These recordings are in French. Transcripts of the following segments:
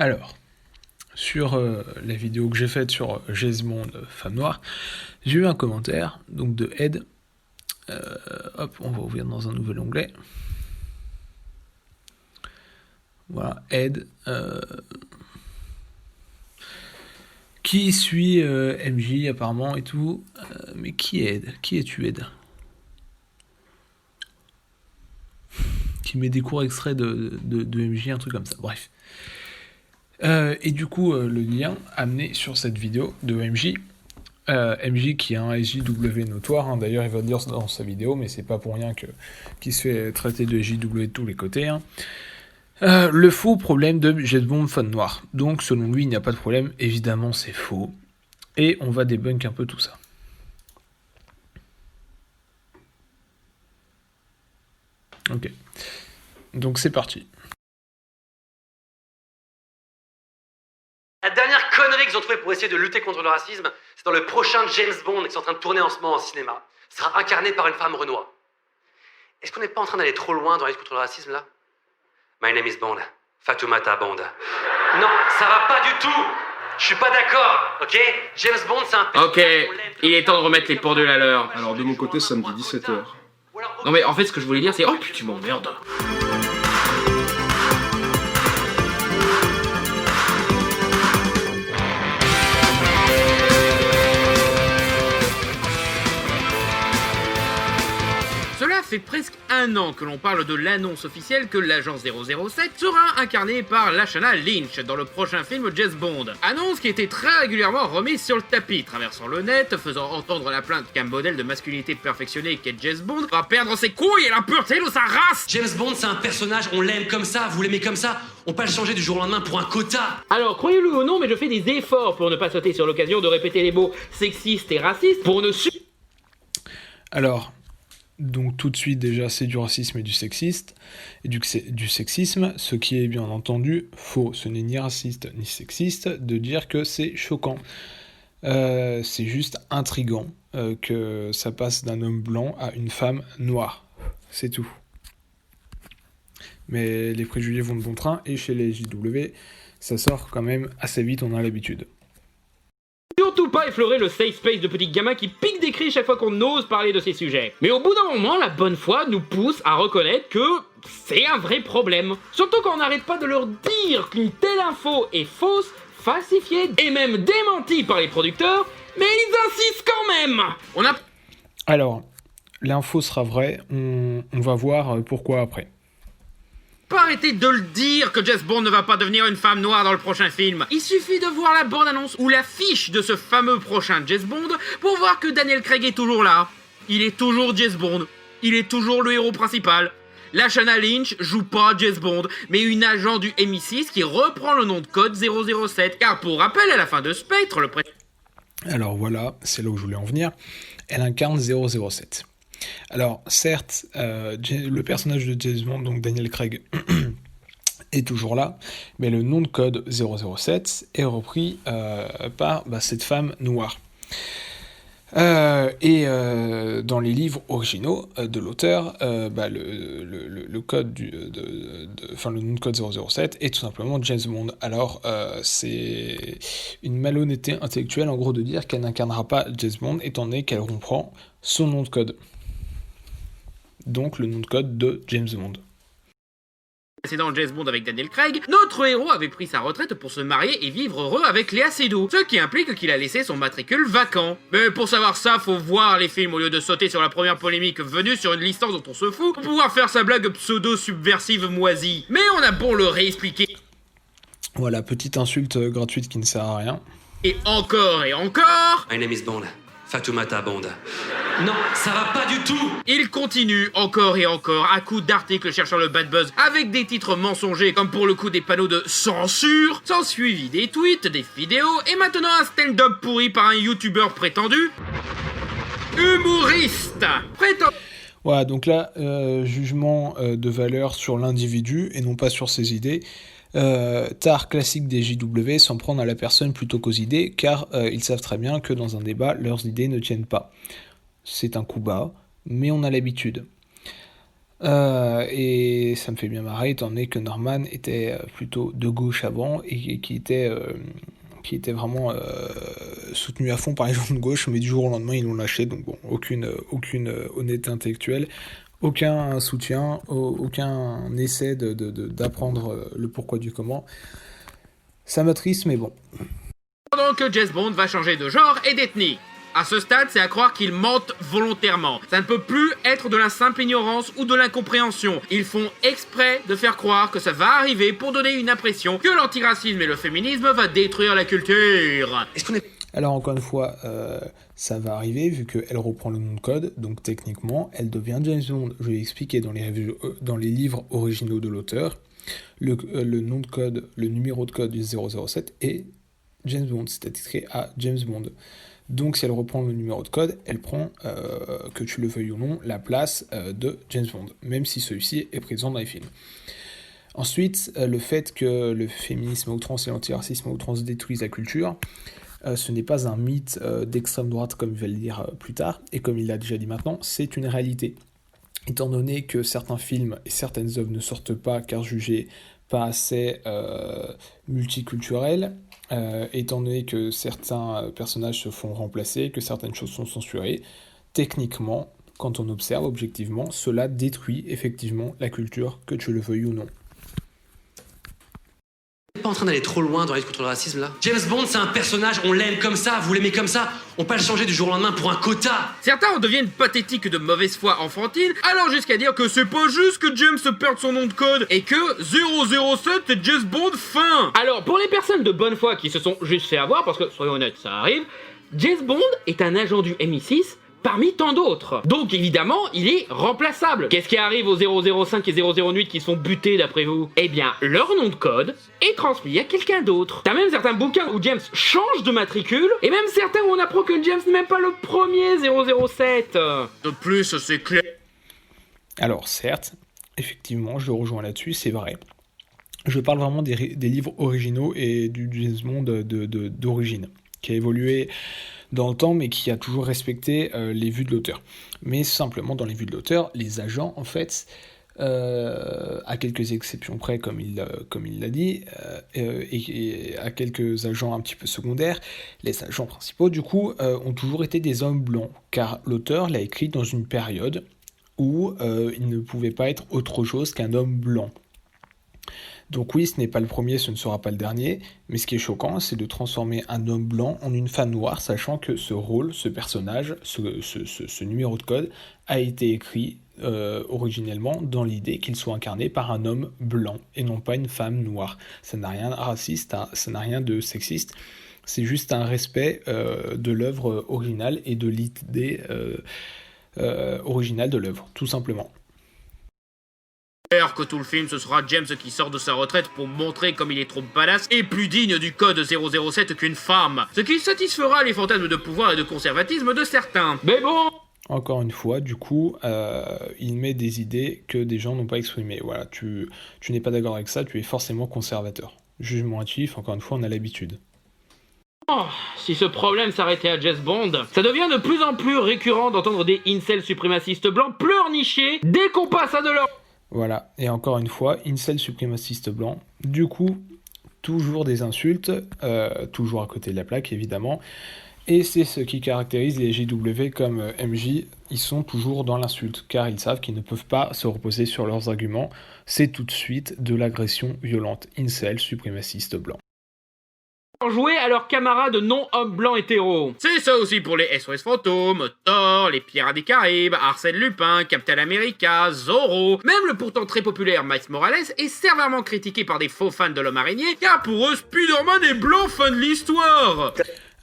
Alors, sur la vidéo que j'ai faite sur James Bond Femme Noire, j'ai eu un commentaire donc de Ed. Hop, on va ouvrir dans un nouvel onglet. Voilà, Ed, qui suit MJ apparemment et tout. Mais qui est Ed? Qui es-tu, Ed? Qui met des courts extraits de MJ, un truc comme ça. Bref. Et du coup, le lien amené sur cette vidéo de MJ. MJ qui est un SJW notoire, hein. D'ailleurs il va dire dans sa vidéo, mais c'est pas pour rien qu'il se fait traiter de SJW de tous les côtés, hein. Le faux problème de James Bond Femme Noire. Donc selon lui il n'y a pas de problème, évidemment c'est faux. Et on va débunk un peu tout ça. Ok. Donc c'est parti. La dernière connerie qu'ils ont trouvée pour essayer de lutter contre le racisme, c'est dans le prochain James Bond qui est en train de tourner en ce moment en cinéma. Ce sera incarné par une femme Renoir. Est-ce qu'on n'est pas en train d'aller trop loin dans la lutte contre le racisme là? My name is Bond. Fatoumata Bond. Non, ça va pas du tout. Je suis pas d'accord, ok? James Bond, c'est un... Ok, il est temps de remettre les pendules à l'heure. Alors de mon côté, samedi 17h. Non mais en fait, ce que je voulais dire, c'est... Oh putain, tu m'emmerdes. Cela fait presque un an que l'on parle de l'annonce officielle que l'agent 007 sera incarné par Lashana Lynch dans le prochain film James Bond. Annonce qui était très régulièrement remise sur le tapis, traversant le net, faisant entendre la plainte qu'un modèle de masculinité perfectionnée qu'est James Bond va perdre ses couilles et la pureté de sa race. James Bond, c'est un personnage, on l'aime comme ça, vous l'aimez comme ça, on peut pas le changer du jour au lendemain pour un quota. Alors, croyez-le ou non, mais je fais des efforts pour ne pas sauter sur l'occasion de répéter les mots sexistes et racistes pour ne Alors... Donc tout de suite déjà c'est du racisme et du sexisme, ce qui est bien entendu faux. Ce n'est ni raciste ni sexiste de dire que c'est choquant. C'est juste intriguant que ça passe d'un homme blanc à une femme noire. C'est tout. Mais les préjugés vont de bon train et chez les JW ça sort quand même assez vite, on a l'habitude. Surtout pas effleurer le safe space de petits gamins qui piquent des cris chaque fois qu'on ose parler de ces sujets. Mais au bout d'un moment, la bonne foi nous pousse à reconnaître que c'est un vrai problème. Surtout quand on n'arrête pas de leur dire qu'une telle info est fausse, falsifiée et même démentie par les producteurs, mais ils insistent quand même. Alors, l'info sera vraie, on va voir pourquoi après. Pas arrêter de le dire que James Bond ne va pas devenir une femme noire dans le prochain film. Il suffit de voir la bande-annonce ou l'affiche de ce fameux prochain James Bond pour voir que Daniel Craig est toujours là. Il est toujours James Bond. Il est toujours le héros principal. Lashana Lynch joue pas James Bond, mais une agent du MI6 qui reprend le nom de code 007. Car pour rappel, à la fin de Spectre, Alors voilà, c'est là où je voulais en venir. Elle incarne 007. Alors, certes, le personnage de James Bond, donc Daniel Craig, est toujours là, mais le nom de code 007 est repris par cette femme noire. Dans les livres originaux de l'auteur, le code le nom de code 007 est tout simplement James Bond. Alors, c'est une malhonnêteté intellectuelle, en gros, de dire qu'elle n'incarnera pas James Bond, étant donné qu'elle reprend son nom de code. Donc le nom de code de James Bond. Précédent James Bond avec Daniel Craig, notre héros avait pris sa retraite pour se marier et vivre heureux avec Léa Seydoux, ce qui implique qu'il a laissé son matricule vacant. Mais pour savoir ça, faut voir les films au lieu de sauter sur la première polémique venue sur une licence dont on se fout pour pouvoir faire sa blague pseudo-subversive moisie. Mais on a beau le réexpliquer. Voilà, petite insulte gratuite qui ne sert à rien. Et encore et encore... My name is Bond. Fatoumata Bond. Non, ça va pas du tout. Il continue encore et encore à coups d'articles cherchant le bad buzz avec des titres mensongers comme pour le coup des panneaux de censure, sans suivi des tweets, des vidéos et maintenant un stand-up pourri par un youtubeur prétendu humoriste. Voilà, donc là, jugement de valeur sur l'individu et non pas sur ses idées. Tard classique des JW, s'en prendre à la personne plutôt qu'aux idées, car ils savent très bien que dans un débat, leurs idées ne tiennent pas. C'est un coup bas, mais on a l'habitude. Et ça me fait bien marrer, étant donné que Norman était plutôt de gauche avant et qui était vraiment soutenu à fond par les gens de gauche, mais du jour au lendemain ils l'ont lâché, donc bon, aucune honnêteté intellectuelle, aucun soutien, aucun essai d'apprendre le pourquoi du comment. Ça m'attriste, mais bon. Pendant que James Bond va changer de genre et d'ethnie. À ce stade, c'est à croire qu'ils mentent volontairement. Ça ne peut plus être de la simple ignorance ou de l'incompréhension. Ils font exprès de faire croire que ça va arriver pour donner une impression que l'antiracisme et le féminisme va détruire la culture. Est-ce qu'on est... Alors encore une fois, ça va arriver vu qu'elle reprend le nom de code, donc techniquement, elle devient James Bond. Je l'ai expliqué dans les livres originaux de l'auteur. Le nom de code, le numéro de code du 007 est James Bond, c'est écrit à James Bond. Donc si elle reprend le numéro de code, elle prend, que tu le veuilles ou non, la place de James Bond, même si celui-ci est présent dans les films. Ensuite, le fait que le féminisme à outrance et l'antiracisme à outrance détruisent la culture, ce n'est pas un mythe d'extrême droite comme il va le dire plus tard, et comme il l'a déjà dit maintenant, c'est une réalité. Étant donné que certains films et certaines œuvres ne sortent pas car jugés pas assez multiculturels, étant donné que certains personnages se font remplacer, que certaines choses sont censurées, techniquement, quand on observe objectivement, cela détruit effectivement la culture, que tu le veuilles ou non. Pas en train d'aller trop loin dans la lutte contre le racisme là. James Bond c'est un personnage, on l'aime comme ça, vous l'aimez comme ça, on peut pas le changer du jour au lendemain pour un quota. Certains en deviennent pathétiques de mauvaise foi enfantine, allant jusqu'à dire que c'est pas juste que James perde son nom de code et que 007 est James Bond fin. Alors pour les personnes de bonne foi qui se sont juste fait avoir, parce que soyons honnêtes, ça arrive, James Bond est un agent du MI6 parmi tant d'autres. Donc évidemment, il est remplaçable. Qu'est-ce qui arrive aux 005 et 008 qui sont butés d'après vous? Eh bien, leur nom de code est transmis à quelqu'un d'autre. T'as même certains bouquins où James change de matricule, et même certains où on apprend que James n'est même pas le premier 007. De plus, c'est clair. Alors certes, effectivement, je le rejoins là-dessus, c'est vrai. Je parle vraiment des livres originaux et du James Bond d'origine, qui a évolué dans le temps, mais qui a toujours respecté les vues de l'auteur. Mais simplement, dans les vues de l'auteur, les agents, en fait, à quelques exceptions près, comme il l'a dit, et à quelques agents un petit peu secondaires, les agents principaux, du coup, ont toujours été des hommes blancs, car l'auteur l'a écrit dans une période où il ne pouvait pas être autre chose qu'un homme blanc. Donc oui, ce n'est pas le premier, ce ne sera pas le dernier, mais ce qui est choquant, c'est de transformer un homme blanc en une femme noire, sachant que ce rôle, ce personnage, ce numéro de code a été écrit originellement dans l'idée qu'il soit incarné par un homme blanc et non pas une femme noire. Ça n'a rien de raciste, ça n'a rien de sexiste, c'est juste un respect de l'œuvre originale et de l'idée originale de l'œuvre, tout simplement. Que tout le film, ce sera James qui sort de sa retraite pour montrer comme il est trop badass et plus digne du code 007 qu'une femme. Ce qui satisfera les fantasmes de pouvoir et de conservatisme de certains. Mais bon... Encore une fois, du coup, il met des idées que des gens n'ont pas exprimées. Voilà, tu n'es pas d'accord avec ça, tu es forcément conservateur. Jugement hâtif, encore une fois, on a l'habitude. Oh, si ce problème s'arrêtait à James Bond, ça devient de plus en plus récurrent d'entendre des incels suprémacistes blancs pleurnicher dès qu'on passe à de leur... Voilà, et encore une fois, incel suprémaciste blanc, du coup, toujours des insultes, toujours à côté de la plaque évidemment, et c'est ce qui caractérise les JW comme MJ, ils sont toujours dans l'insulte, car ils savent qu'ils ne peuvent pas se reposer sur leurs arguments, c'est tout de suite de l'agression violente, incel suprémaciste blanc. Jouer à leurs camarades non-hommes blancs hétéros. C'est ça aussi pour les SOS Fantômes, Thor, les Pirates des Caraïbes, Arsène Lupin, Captain America, Zorro, même le pourtant très populaire Miles Morales est sévèrement critiqué par des faux fans de l'homme araignée, car pour eux Spider-Man est blanc, fin de l'histoire.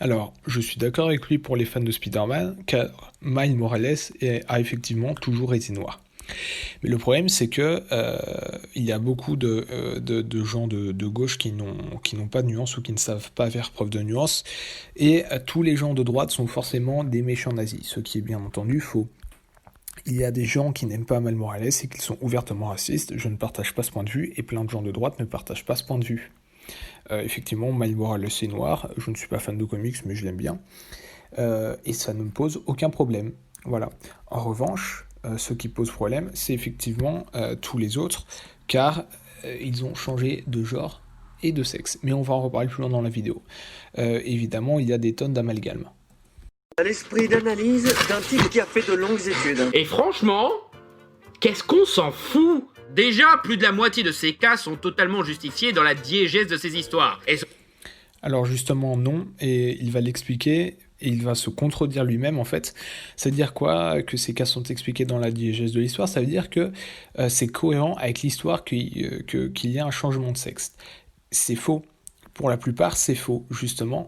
Alors, je suis d'accord avec lui pour les fans de Spider-Man, car Miles Morales a effectivement toujours été noir. Mais le problème, c'est que il y a beaucoup de gens de gauche qui n'ont pas de nuance ou qui ne savent pas faire preuve de nuance, et tous les gens de droite sont forcément des méchants nazis, ce qui est bien entendu faux. Il y a des gens qui n'aiment pas Miles Morales et qui sont ouvertement racistes, je ne partage pas ce point de vue, et plein de gens de droite ne partagent pas ce point de vue. Effectivement, Miles Morales est noir, je ne suis pas fan de comics, mais je l'aime bien, et ça ne me pose aucun problème. Voilà. En revanche, ce qui pose problème, c'est effectivement tous les autres, car ils ont changé de genre et de sexe. Mais on va en reparler plus loin dans la vidéo. Évidemment, il y a des tonnes d'amalgames. À l'esprit d'analyse d'un type qui a fait de longues études. Et franchement, qu'est-ce qu'on s'en fout? Déjà, plus de la moitié de ces cas sont totalement justifiés dans la diégèse de ces histoires. Et Alors justement non, et il va l'expliquer, et il va se contredire lui-même en fait. Ça veut dire quoi que ces cas sont expliqués dans la diégèse de l'histoire? Ça veut dire que c'est cohérent avec l'histoire qu'il y a un changement de sexe. C'est faux. Pour la plupart, c'est faux, justement.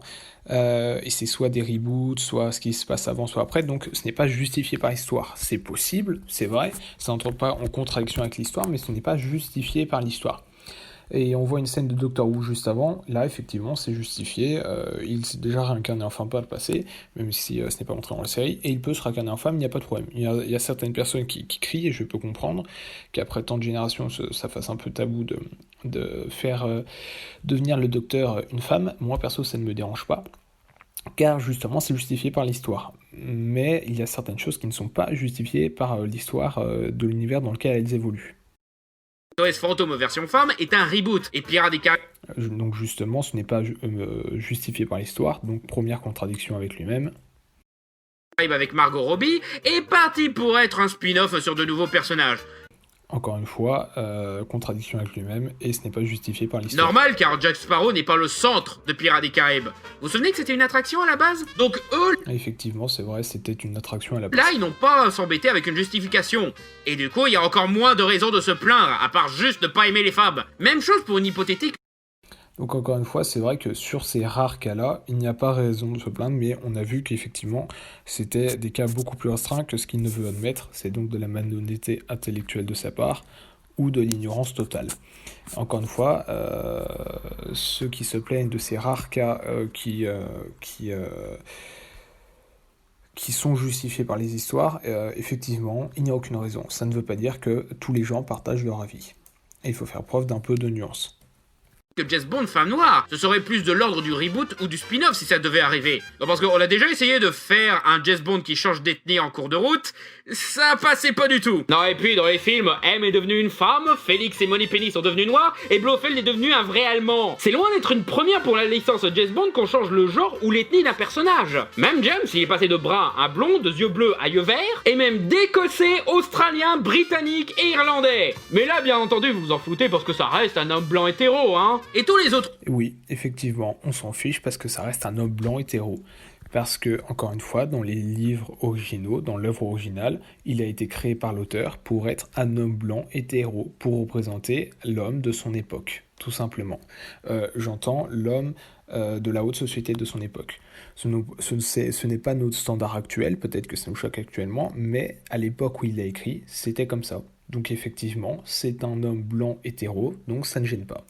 Et c'est soit des reboots, soit ce qui se passe avant, soit après. Donc ce n'est pas justifié par l'histoire. C'est possible, c'est vrai, ça n'entre pas en contradiction avec l'histoire, mais ce n'est pas justifié par l'histoire. Et on voit une scène de Doctor Who juste avant. Là, effectivement, c'est justifié. Il s'est déjà réincarné en femme par le passé, même si ce n'est pas montré dans la série. Et il peut se réincarner en femme, il n'y a pas de problème. Il y a certaines personnes qui crient, et je peux comprendre qu'après tant de générations, ça fasse un peu tabou de faire devenir le docteur une femme. Moi, perso, ça ne me dérange pas, car justement, c'est justifié par l'histoire. Mais il y a certaines choses qui ne sont pas justifiées par l'histoire de l'univers dans lequel elles évoluent. SOS Fantôme version femme est un reboot, et Pirates des Caraïbes Donc justement, ce n'est pas justifié par l'histoire, donc première contradiction avec lui-même. avec Margot Robbie est parti pour être un spin-off sur de nouveaux personnages. Encore une fois, contradiction avec lui-même, et ce n'est pas justifié par l'histoire. Normal, car Jack Sparrow n'est pas le centre de Pirates des Caraïbes. Vous vous souvenez que c'était une attraction à la base? Donc eux, Effectivement, c'est vrai, c'était une attraction à la base. là, ils n'ont pas à s'embêter avec une justification. Et du coup, il y a encore moins de raisons de se plaindre, à part juste ne pas aimer les femmes. Même chose pour une hypothétique. Donc encore une fois, c'est vrai que sur ces rares cas-là, il n'y a pas raison de se plaindre, mais on a vu qu'effectivement, c'était des cas beaucoup plus restreints que ce qu'il ne veut admettre. C'est donc de la malhonnêteté intellectuelle de sa part, ou de l'ignorance totale. Encore une fois, ceux qui se plaignent de ces rares cas qui sont justifiés par les histoires, effectivement, il n'y a aucune raison. Ça ne veut pas dire que tous les gens partagent leur avis. Et il faut faire preuve d'un peu de nuance. Que James Bond femme noire, ce serait plus de l'ordre du reboot ou du spin-off si ça devait arriver. Parce qu'on a déjà essayé de faire un James Bond qui change d'ethnie en cours de route, ça passait pas du tout. Non, et puis dans les films, M est devenue une femme, Félix et Moneypenny sont devenus noirs, et Blofeld est devenu un vrai Allemand. C'est loin d'être une première pour la licence James Bond qu'on change le genre ou l'ethnie d'un personnage. Même James, il est passé de brun à blond, de yeux bleus à yeux verts, et même d'écossais, australien, britannique et irlandais. Mais là, bien entendu, vous vous en foutez parce que ça reste un homme blanc hétéro, hein. Et tous les autres... Oui, effectivement, on s'en fiche parce que ça reste un homme blanc hétéro. Parce que, encore une fois, dans les livres originaux, dans l'œuvre originale, il a été créé par l'auteur pour être un homme blanc hétéro, pour représenter l'homme de son époque, tout simplement. J'entends l'homme de la haute société de son époque. Ce n'est pas notre standard actuel, peut-être que ça nous choque actuellement, mais à l'époque où il l'a écrit, c'était comme ça. Donc effectivement, c'est un homme blanc hétéro, donc ça ne gêne pas.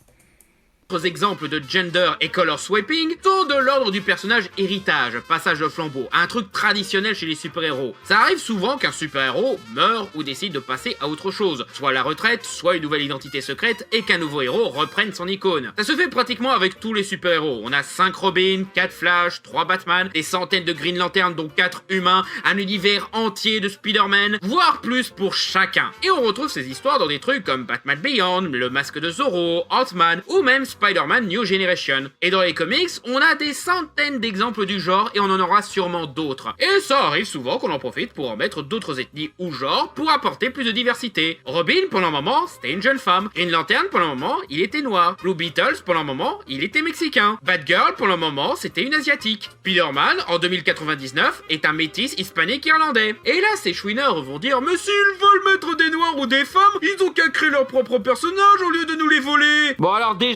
Exemples de gender et color swapping sont de l'ordre du personnage héritage, passage de flambeau, un truc traditionnel chez les super-héros. Ça arrive souvent qu'un super-héros meure ou décide de passer à autre chose, soit la retraite, soit une nouvelle identité secrète, et qu'un nouveau héros reprenne son icône. Ça se fait pratiquement avec tous les super-héros. On a 5 Robin, 4 Flash, 3 Batman, des centaines de Green Lantern dont 4 humains, un univers entier de Spider-Man, voire plus pour chacun. Et on retrouve ces histoires dans des trucs comme Batman Beyond, le masque de Zorro, Ant-Man, ou même Spider-Man New Generation. Et dans les comics, on a des centaines d'exemples du genre et on en aura sûrement d'autres. Et ça arrive souvent qu'on en profite pour en mettre d'autres ethnies ou genres pour apporter plus de diversité. Robin, pendant un moment, c'était une jeune femme. Green Lantern, pendant un moment, il était noir. Blue Beetles, pendant un moment, il était mexicain. Batgirl, pendant un moment, c'était une asiatique. Spider-Man, en 2099, est un métis hispanique irlandais. Et là, ces chouineurs vont dire « Mais s'ils veulent mettre des noirs ou des femmes, ils ont qu'à créer leur propre personnage au lieu de nous les voler !» Bon alors déjà...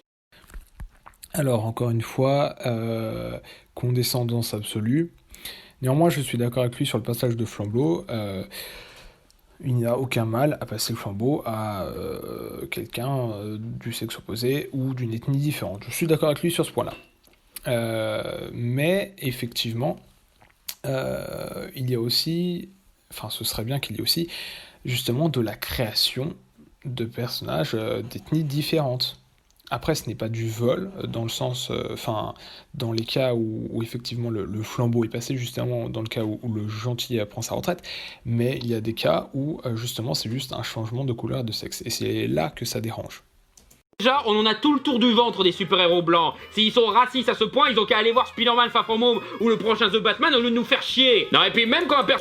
Alors, encore une fois, condescendance absolue. Néanmoins, je suis d'accord avec lui sur le passage de flambeau. Il n'y a aucun mal à passer le flambeau à quelqu'un du sexe opposé ou d'une ethnie différente. Je suis d'accord avec lui sur ce point-là. Mais, effectivement, il y a aussi... Enfin, ce serait bien qu'il y ait aussi, justement, de la création de personnages d'ethnies différentes. Après, ce n'est pas du vol, dans le sens, dans les cas où effectivement le flambeau est passé, justement, dans le cas où le gentil prend sa retraite, mais il y a des cas où, justement, c'est juste un changement de couleur et de sexe, et c'est là que ça dérange. Déjà, on en a tout le tour du ventre des super-héros blancs. S'ils sont racistes à ce point, ils ont qu'à aller voir Spider-Man Far From Home ou le prochain The Batman au lieu de nous faire chier. Non, et puis même quand un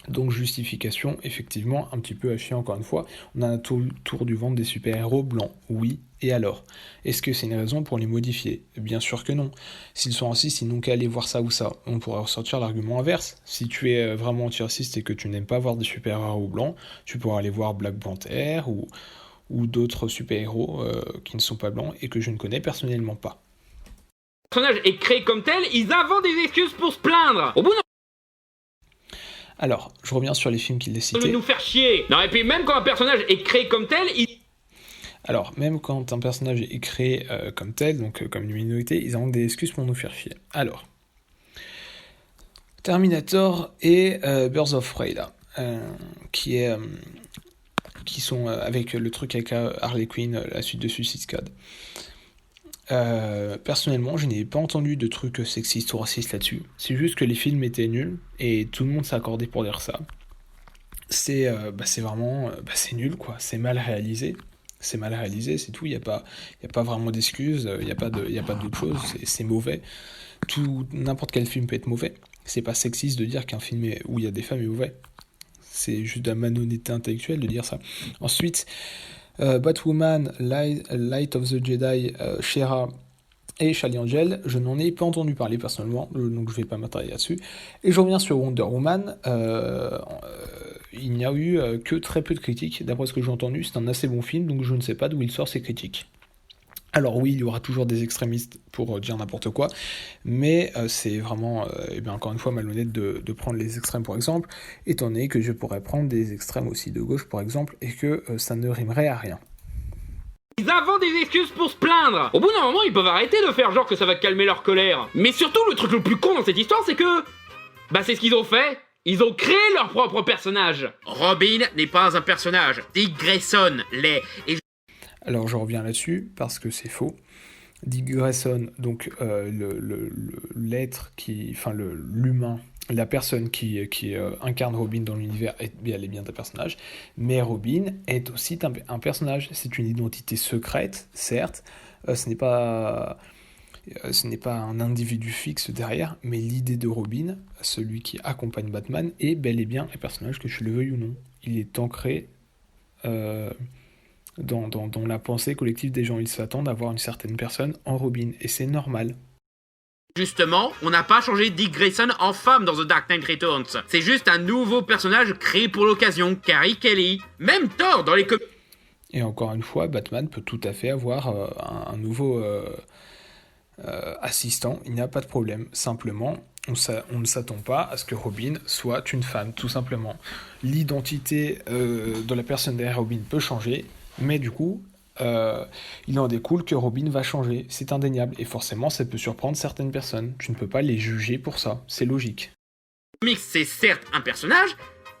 Donc justification, effectivement, un petit peu à chier encore une fois, on a un tour du ventre des super-héros blancs, oui, et alors? Est-ce que c'est une raison pour les modifier? Bien sûr que non. S'ils sont racistes, ils n'ont qu'à aller voir ça ou ça. On pourrait ressortir l'argument inverse. Si tu es vraiment anti-raciste et que tu n'aimes pas voir des super-héros blancs, tu pourras aller voir Black Panther ou d'autres super-héros qui ne sont pas blancs et que je ne connais personnellement pas. personnage est créé comme tel, ils inventent des excuses pour se plaindre. Au bout d'un Alors, je reviens sur les films qu'il a au lieu cités. de nous faire chier. Non, et puis même quand un personnage est créé comme tel, Alors, même quand un personnage est créé comme tel, donc comme une minorité, ils inventent des excuses pour nous faire chier. Alors, Terminator et Birds of Prey, là, qui sont avec le truc avec Harley Quinn, la suite de Suicide Squad. Personnellement, je n'ai pas entendu de trucs sexistes ou racistes là-dessus. C'est juste que les films étaient nuls et tout le monde s'est accordé pour dire ça. C'est vraiment c'est nul quoi. C'est mal réalisé. C'est mal réalisé, c'est tout. Il y a pas vraiment d'excuses. Il y a pas d'autre chose. C'est mauvais. N'importe quel film peut être mauvais. C'est pas sexiste de dire qu'un film où il y a des femmes est mauvais. C'est juste de la malhonnêteté intellectuelle de dire ça. Ensuite, Batwoman, Light of the Jedi, She-Ra et Charlie Angel, je n'en ai pas entendu parler personnellement, donc je vais pas m'attarder là-dessus. Et je reviens sur Wonder Woman, il n'y a eu que très peu de critiques, d'après ce que j'ai entendu, c'est un assez bon film, donc je ne sais pas d'où il sort ces critiques. Alors oui, il y aura toujours des extrémistes pour dire n'importe quoi, mais c'est vraiment, encore une fois, malhonnête de prendre les extrêmes pour exemple, étant donné que je pourrais prendre des extrêmes aussi de gauche par exemple, et que ça ne rimerait à rien. ils inventent des excuses pour se plaindre. Au bout d'un moment, ils peuvent arrêter de faire genre que ça va calmer leur colère. Mais surtout, le truc le plus con dans cette histoire, c'est que... c'est ce qu'ils ont fait. Ils ont créé leur propre personnage. Robin n'est pas un personnage. Dick Grayson l'est. Et Alors je reviens là-dessus, parce que c'est faux. Dick Grayson, donc l'être l'humain, la personne qui incarne Robin dans l'univers est bien un personnage, mais Robin est aussi un personnage. C'est une identité secrète, certes, ce n'est pas un individu fixe derrière, mais l'idée de Robin, celui qui accompagne Batman, est bel et bien un personnage, que je le veuille ou non. Il est ancré dans la pensée collective des gens. Ils s'attendent à voir une certaine personne en Robin, et c'est normal. justement, on n'a pas changé Dick Grayson en femme dans The Dark Knight Returns. C'est juste un nouveau personnage créé pour l'occasion, Carrie Kelly. Même Thor dans les comics. Et encore une fois, Batman peut tout à fait avoir un nouveau assistant, il n'y a pas de problème. Simplement, on ne s'attend pas à ce que Robin soit une femme, tout simplement. L'identité de la personne derrière Robin peut changer, mais du coup, il en découle que Robin va changer, c'est indéniable, et forcément ça peut surprendre certaines personnes. Tu ne peux pas les juger pour ça, c'est logique. Comics, c'est certes un personnage,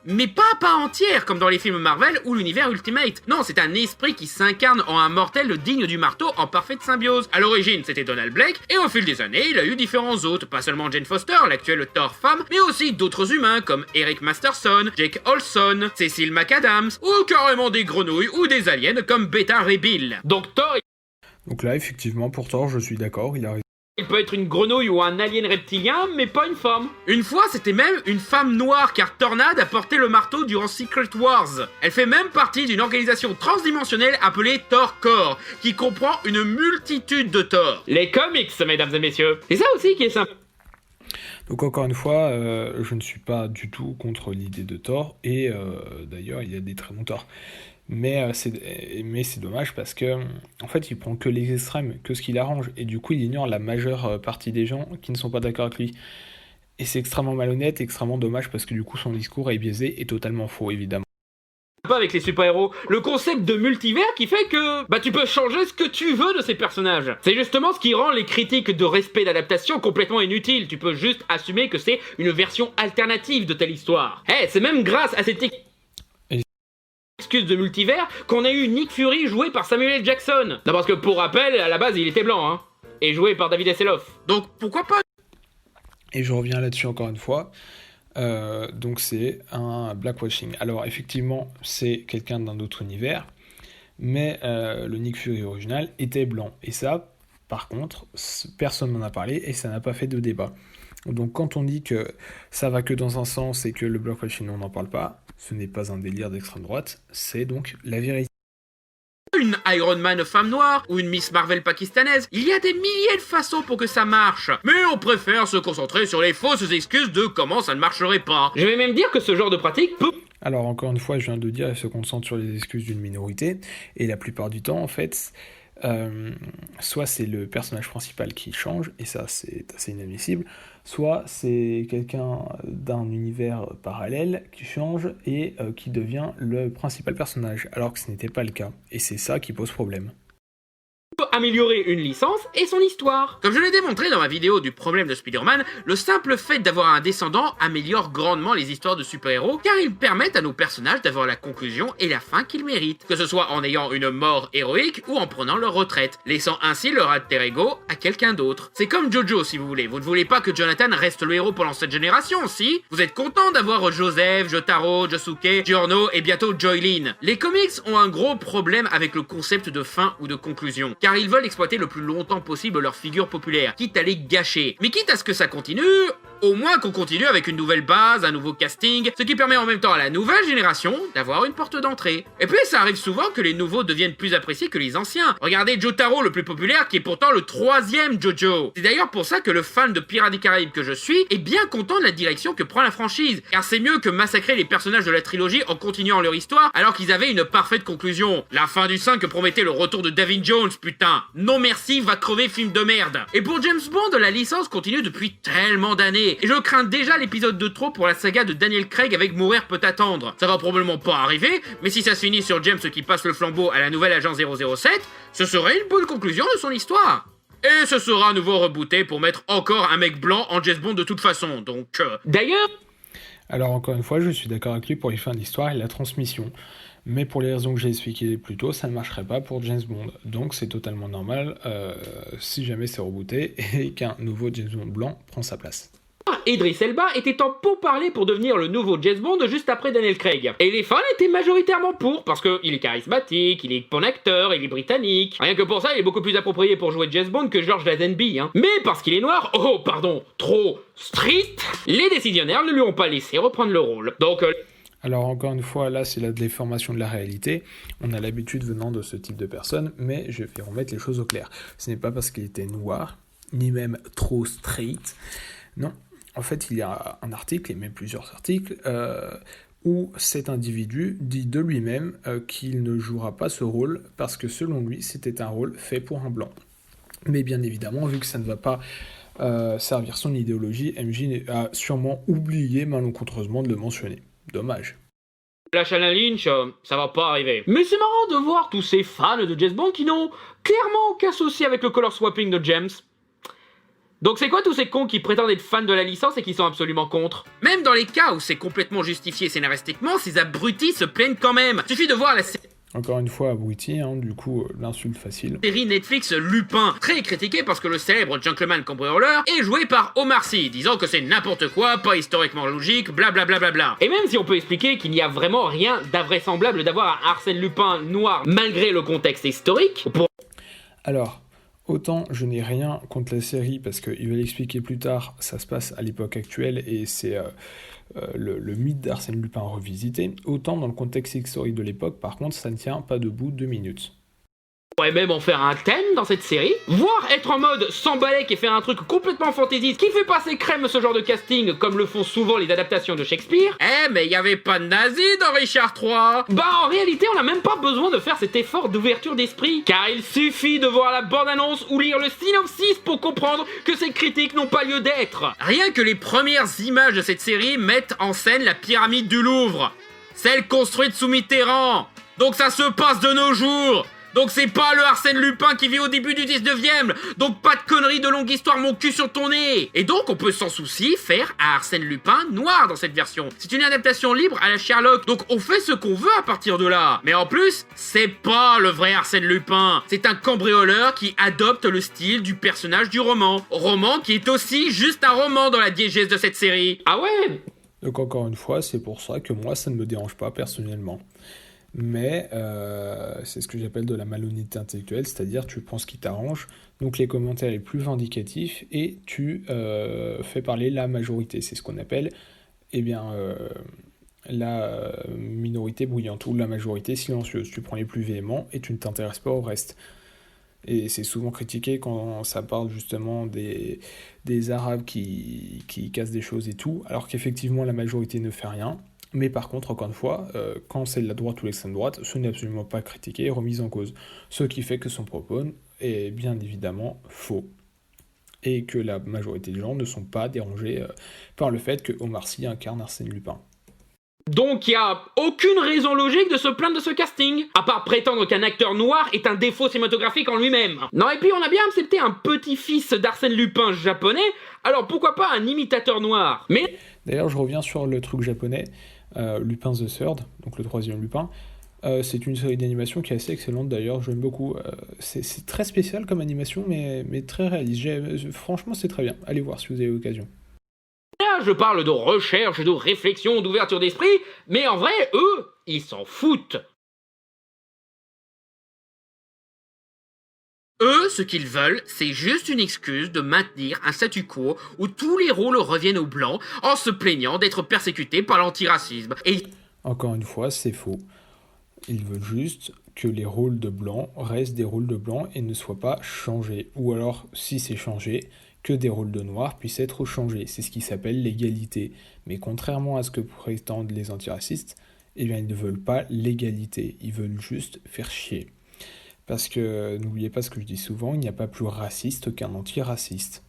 mais pas entière comme dans les films Marvel ou l'univers Ultimate. Non, c'est un esprit qui s'incarne en un mortel digne du marteau en parfaite symbiose. À l'origine, c'était Donald Blake, et au fil des années, il a eu différents hôtes, pas seulement Jane Foster, l'actuelle Thor femme, mais aussi d'autres humains comme Eric Masterson, Jake Olson, Cecil McAdams, ou carrément des grenouilles ou des aliens comme Beta Ray Bill. Donc Thor, Donc là, effectivement, pour Thor, je suis d'accord, il a raison. il peut être une grenouille ou un alien reptilien, mais pas une femme. Une fois, c'était même une femme noire, car Tornade a porté le marteau durant Secret Wars. Elle fait même partie d'une organisation transdimensionnelle appelée Thor Corps, qui comprend une multitude de Thor. Les comics, mesdames et messieurs. C'est ça aussi qui est sympa. Donc encore une fois, je ne suis pas du tout contre l'idée de Thor, et d'ailleurs, il y a des très bons Thor. Mais c'est dommage parce que en fait il prend que les extrêmes, que ce qui l'arrange, et du coup il ignore la majeure partie des gens qui ne sont pas d'accord avec lui. Et c'est extrêmement malhonnête, extrêmement dommage, parce que du coup son discours est biaisé et totalement faux, évidemment. Pas avec les super-héros, le concept de multivers qui fait que tu peux changer ce que tu veux de ces personnages. C'est justement ce qui rend les critiques de respect d'adaptation complètement inutiles. Tu peux juste assumer que c'est une version alternative de telle histoire. C'est même grâce à cette excuses de multivers qu'on a eu Nick Fury joué par Samuel L. Jackson. Non, parce que pour rappel, à la base, il était blanc, hein. Et joué par David Hasselhoff. Donc pourquoi pas? Et je reviens là-dessus encore une fois. Donc c'est un blackwashing. Alors effectivement, c'est quelqu'un d'un autre univers, mais le Nick Fury original était blanc. Et ça, par contre, personne n'en a parlé et ça n'a pas fait de débat. Donc quand on dit que ça va que dans un sens et que le blackwashing on n'en parle pas, ce n'est pas un délire d'extrême droite, c'est donc la vérité. Une Iron Man femme noire ou une Miss Marvel pakistanaise. Il y a des milliers de façons pour que ça marche. Mais on préfère se concentrer sur les fausses excuses de comment ça ne marcherait pas. Je vais même dire que ce genre de pratique peut... Alors encore une fois, je viens de dire, elle se concentre sur les excuses d'une minorité, et la plupart du temps, en fait, soit c'est le personnage principal qui change, et ça c'est assez inadmissible, soit c'est quelqu'un d'un univers parallèle qui change et qui devient le principal personnage, alors que ce n'était pas le cas. Et c'est ça qui pose problème. Améliorer une licence et son histoire. Comme je l'ai démontré dans ma vidéo du problème de Spider-Man, le simple fait d'avoir un descendant améliore grandement les histoires de super-héros car ils permettent à nos personnages d'avoir la conclusion et la fin qu'ils méritent, que ce soit en ayant une mort héroïque ou en prenant leur retraite, laissant ainsi leur alter ego à quelqu'un d'autre. C'est comme Jojo si vous voulez, vous ne voulez pas que Jonathan reste le héros pendant cette génération, si? Vous êtes content d'avoir Joseph, Jotaro, Josuke, Giorno et bientôt Joylin. Les comics ont un gros problème avec le concept de fin ou de conclusion, car ils veulent exploiter le plus longtemps possible leur figure populaire, quitte à les gâcher. Mais quitte à ce que ça continue, au moins qu'on continue avec une nouvelle base, un nouveau casting, ce qui permet en même temps à la nouvelle génération d'avoir une porte d'entrée. Et puis ça arrive souvent que les nouveaux deviennent plus appréciés que les anciens. Regardez Jotaro, le plus populaire, qui est pourtant le 3e Jojo. C'est d'ailleurs pour ça que le fan de Pirates des Caraïbes que je suis est bien content de la direction que prend la franchise, car c'est mieux que massacrer les personnages de la trilogie en continuant leur histoire alors qu'ils avaient une parfaite conclusion. La fin du 5 promettait le retour de Davy Jones, putain. Non merci, va crever, film de merde. Et pour James Bond, la licence continue depuis tellement d'années. Et je crains déjà l'épisode de trop pour la saga de Daniel Craig avec Mourir peut attendre. Ça va probablement pas arriver, mais si ça se finit sur James qui passe le flambeau à la nouvelle agent 007, ce serait une bonne conclusion de son histoire. Et ce sera à nouveau rebooté pour mettre encore un mec blanc en James Bond de toute façon, donc... D'ailleurs... Alors encore une fois, je suis d'accord avec lui pour les fins d'histoire et la transmission. Mais pour les raisons que j'ai expliquées plus tôt, ça ne marcherait pas pour James Bond. Donc c'est totalement normal si jamais c'est rebooté et qu'un nouveau James Bond blanc prend sa place. Idris Elba était en pourparlers pour devenir le nouveau James Bond juste après Daniel Craig. Et les fans étaient majoritairement pour, parce qu'il est charismatique, il est bon acteur, il est britannique. Rien que pour ça, il est beaucoup plus approprié pour jouer James Bond que George Lazenby, hein. Mais parce qu'il est noir, trop street, les décisionnaires ne lui ont pas laissé reprendre le rôle. Donc... Alors encore une fois, là c'est la déformation de la réalité, on a l'habitude venant de ce type de personnes, mais je vais remettre les choses au clair. Ce n'est pas parce qu'il était noir, ni même trop straight, non. En fait, il y a un article, et même plusieurs articles, où cet individu dit de lui-même qu'il ne jouera pas ce rôle, parce que selon lui, c'était un rôle fait pour un blanc. Mais bien évidemment, vu que ça ne va pas servir son idéologie, MJ a sûrement oublié malencontreusement de le mentionner. Dommage. La Shannon Lynch, ça va pas arriver. Mais c'est marrant de voir tous ces fans de James Bond qui n'ont clairement aucun souci avec le color swapping de James. Donc c'est quoi tous ces cons qui prétendent être fans de la licence et qui sont absolument contre? Même dans les cas où c'est complètement justifié scénaristiquement, ces abrutis se plaignent quand même. Suffit de voir la Encore une fois abruti, hein, du coup l'insulte facile. Série Netflix Lupin, très critiquée parce que le célèbre gentleman cambrioleur est joué par Omar Sy, disant que c'est n'importe quoi, pas historiquement logique, blablabla. Et même si on peut expliquer qu'il n'y a vraiment rien d'invraisemblable d'avoir un Arsène Lupin noir malgré le contexte historique... Alors... Autant je n'ai rien contre la série parce qu'il va l'expliquer plus tard, ça se passe à l'époque actuelle et c'est le mythe d'Arsène Lupin revisité. Autant dans le contexte historique de l'époque, par contre, ça ne tient pas debout 2 minutes. On pourrait même en faire un thème dans cette série, voire être en mode sans balèque et faire un truc complètement fantaisiste qui fait passer crème ce genre de casting comme le font souvent les adaptations de Shakespeare. Mais y avait pas de nazis dans Richard III. Bah en réalité on n'a même pas besoin de faire cet effort d'ouverture d'esprit, car il suffit de voir la bande-annonce ou lire le synopsis pour comprendre que ces critiques n'ont pas lieu d'être. Rien que les premières images de cette série mettent en scène la pyramide du Louvre, celle construite sous Mitterrand. Donc ça se passe de nos jours. Donc c'est pas le Arsène Lupin qui vit au début du 19e. Donc pas de conneries de longue histoire, mon cul sur ton nez. Et donc on peut sans souci faire un Arsène Lupin noir dans cette version. C'est une adaptation libre à la Sherlock, donc on fait ce qu'on veut à partir de là. Mais en plus, c'est pas le vrai Arsène Lupin. C'est un cambrioleur qui adopte le style du personnage du roman. Roman qui est aussi juste un roman dans la diégèse de cette série. Ah ouais? Donc encore une fois, c'est pour ça que moi, ça ne me dérange pas personnellement. Mais c'est ce que j'appelle de la malhonnêteté intellectuelle, c'est-à-dire tu prends ce qui t'arrange, donc les commentaires les plus vindicatifs, et tu fais parler la majorité. C'est ce qu'on appelle la minorité bruyante ou la majorité silencieuse. Tu prends les plus véhéments et tu ne t'intéresses pas au reste. Et c'est souvent critiqué quand ça parle justement des Arabes qui cassent des choses et tout, alors qu'effectivement la majorité ne fait rien. Mais par contre, encore une fois, quand c'est de la droite ou l'extrême droite, ce n'est absolument pas critiqué et remis en cause. Ce qui fait que son propos est bien évidemment faux. Et que la majorité des gens ne sont pas dérangés par le fait que Omar Sy incarne Arsène Lupin. Donc il y a aucune raison logique de se plaindre de ce casting, à part prétendre qu'un acteur noir est un défaut cinématographique en lui-même. Non, et puis on a bien accepté un petit-fils d'Arsène Lupin japonais, alors pourquoi pas un imitateur noir? Mais... D'ailleurs, je reviens sur le truc japonais, Lupin the Third, donc le troisième Lupin. C'est une série d'animation qui est assez excellente d'ailleurs, j'aime beaucoup. C'est très spécial comme animation, mais très réaliste. Franchement, c'est très bien. Allez voir si vous avez l'occasion. Là, je parle de recherche, de réflexion, d'ouverture d'esprit, mais en vrai, eux, ils s'en foutent. Eux, ce qu'ils veulent, c'est juste une excuse de maintenir un statu quo où tous les rôles reviennent aux blancs en se plaignant d'être persécutés par l'antiracisme. Et... Encore une fois, c'est faux. Ils veulent juste que les rôles de blancs restent des rôles de blancs et ne soient pas changés. Ou alors, si c'est changé, que des rôles de noirs puissent être changés. C'est ce qui s'appelle l'égalité. Mais contrairement à ce que prétendent les antiracistes, eh bien, ils ne veulent pas l'égalité. Ils veulent juste faire chier. Parce que, n'oubliez pas ce que je dis souvent, il n'y a pas plus raciste qu'un antiraciste.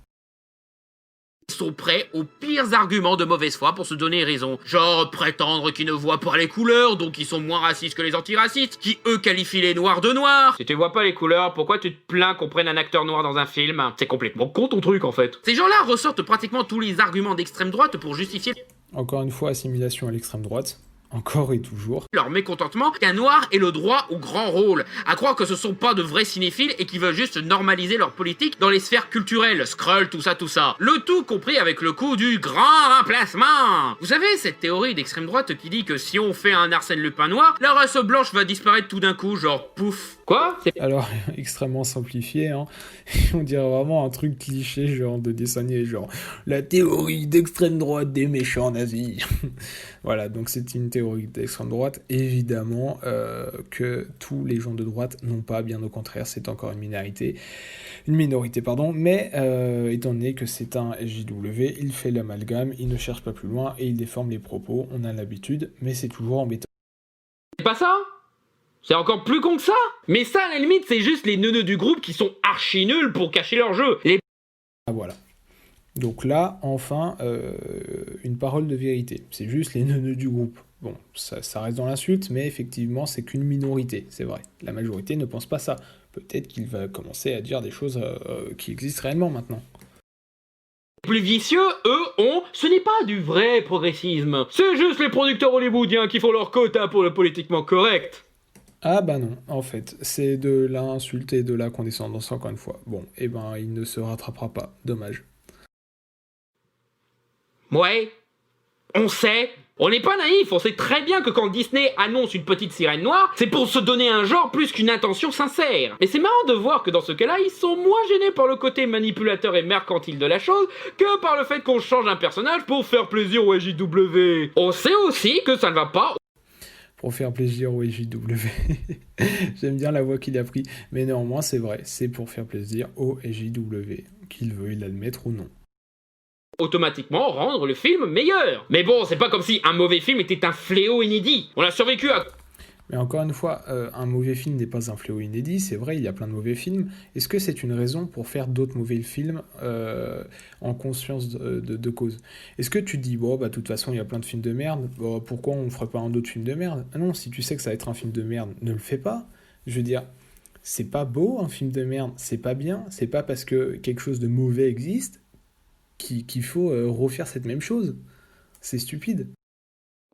Ils sont prêts aux pires arguments de mauvaise foi pour se donner raison. Genre prétendre qu'ils ne voient pas les couleurs, donc ils sont moins racistes que les antiracistes, qui eux qualifient les noirs de noirs. Si tu vois pas les couleurs, pourquoi tu te plains qu'on prenne un acteur noir dans un film? C'est complètement con ton truc en fait. Ces gens-là ressortent pratiquement tous les arguments d'extrême droite pour justifier... Encore une fois, assimilation à l'extrême droite. Encore et toujours. Leur mécontentement qu'un noir ait le droit au grand rôle, à croire que ce sont pas de vrais cinéphiles et qui veulent juste normaliser leur politique dans les sphères culturelles, Skrull, tout ça. Le tout compris avec le coup du grand remplacement. Vous savez, cette théorie d'extrême droite qui dit que si on fait un Arsène Lupin noir, la race blanche va disparaître tout d'un coup, genre pouf. Quoi? Alors, extrêmement simplifié, hein. On dirait vraiment un truc cliché, genre de dessin animé, genre la théorie d'extrême droite des méchants nazis. Voilà, donc c'est une théorie d'extrême droite, évidemment que tous les gens de droite n'ont pas, bien au contraire, c'est encore une minorité, mais étant donné que c'est un SJW, il fait l'amalgame, il ne cherche pas plus loin et il déforme les propos, on a l'habitude, mais c'est toujours embêtant. C'est pas ça? C'est encore plus con que ça? Mais ça, à la limite, c'est juste les neuneux du groupe qui sont archi nuls pour cacher leur jeu. Ah voilà. Donc là, enfin, une parole de vérité. C'est juste les neuneux du groupe. Bon, ça reste dans l'insulte, mais effectivement, c'est qu'une minorité, c'est vrai. La majorité ne pense pas ça. Peut-être qu'il va commencer à dire des choses qui existent réellement maintenant. Les plus vicieux, eux, ce n'est pas du vrai progressisme. C'est juste les producteurs hollywoodiens qui font leur quota pour le politiquement correct. Ah bah non, en fait, c'est de l'insulte et de la condescendance encore une fois. Bon, eh ben, il ne se rattrapera pas, dommage. Ouais, on sait, on n'est pas naïf, on sait très bien que quand Disney annonce une petite sirène noire, c'est pour se donner un genre plus qu'une intention sincère. Mais c'est marrant de voir que dans ce cas-là, ils sont moins gênés par le côté manipulateur et mercantile de la chose que par le fait qu'on change un personnage pour faire plaisir au SJW. On sait aussi que ça ne va pas... Pour faire plaisir au SJW. J'aime bien la voix qu'il a pris. Mais néanmoins, c'est vrai, c'est pour faire plaisir au SJW, qu'il veuille l'admettre ou non. Automatiquement rendre le film meilleur. Mais bon, c'est pas comme si un mauvais film était un fléau inédit. On a survécu à... Mais encore une fois, un mauvais film n'est pas un fléau inédit, c'est vrai, il y a plein de mauvais films. Est-ce que c'est une raison pour faire d'autres mauvais films en conscience de cause? Est-ce que tu te dis, bon, bah, de toute façon, il y a plein de films de merde, bon, pourquoi on ne ferait pas un autre film de merde? Ah non, si tu sais que ça va être un film de merde, ne le fais pas. Je veux dire, C'est pas beau un film de merde, c'est pas bien, c'est pas parce que quelque chose de mauvais existe qu'il faut refaire cette même chose. C'est stupide.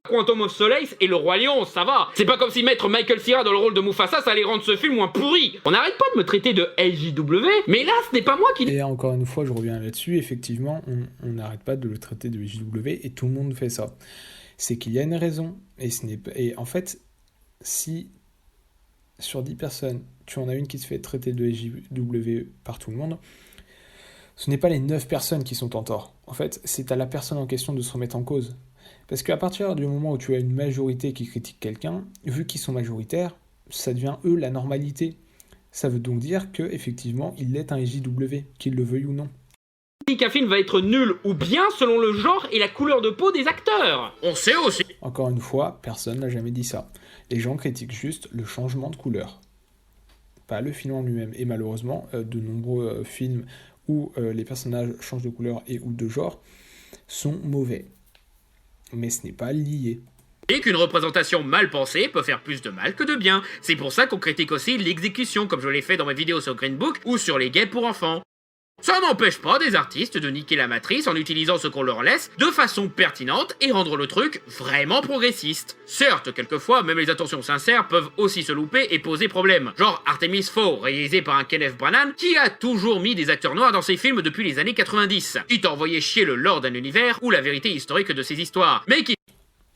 Quantum of Solace et Le Roi Lion, ça va. C'est pas comme si mettre Michael Cera dans le rôle de Mufasa, ça allait rendre ce film moins pourri. On n'arrête pas de me traiter de LJW, mais là, ce n'est pas moi qui... Et encore une fois, je reviens là-dessus, effectivement, on n'arrête pas de le traiter de LJW et tout le monde fait ça. C'est qu'il y a une raison, et en fait, si sur 10 personnes, tu en as une qui se fait traiter de LJW par tout le monde, ce n'est pas les 9 personnes qui sont en tort. En fait, c'est à la personne en question de se remettre en cause. Parce qu'à partir du moment où tu as une majorité qui critique quelqu'un, vu qu'ils sont majoritaires, ça devient eux la normalité. Ça veut donc dire qu'effectivement, il est un LJW, qu'il le veuille ou non. Qu'un film va être nul ou bien selon le genre et la couleur de peau des acteurs. On sait aussi. Encore une fois, personne n'a jamais dit ça. Les gens critiquent juste le changement de couleur, pas le film en lui-même. Et malheureusement, de nombreux films où les personnages changent de couleur et ou de genre sont mauvais. Mais ce n'est pas lié. Et qu'une représentation mal pensée peut faire plus de mal que de bien. C'est pour ça qu'on critique aussi l'exécution, comme je l'ai fait dans mes vidéos sur Green Book ou sur les gays pour enfants. Ça n'empêche pas des artistes de niquer la matrice en utilisant ce qu'on leur laisse de façon pertinente et rendre le truc vraiment progressiste. Certes, quelquefois, même les intentions sincères peuvent aussi se louper et poser problème. Genre Artemis Fowl, réalisé par un Kenneth Branagh, qui a toujours mis des acteurs noirs dans ses films depuis les années 90. Quitte à envoyer chier le lore d'un univers ou la vérité historique de ses histoires. Mais qui...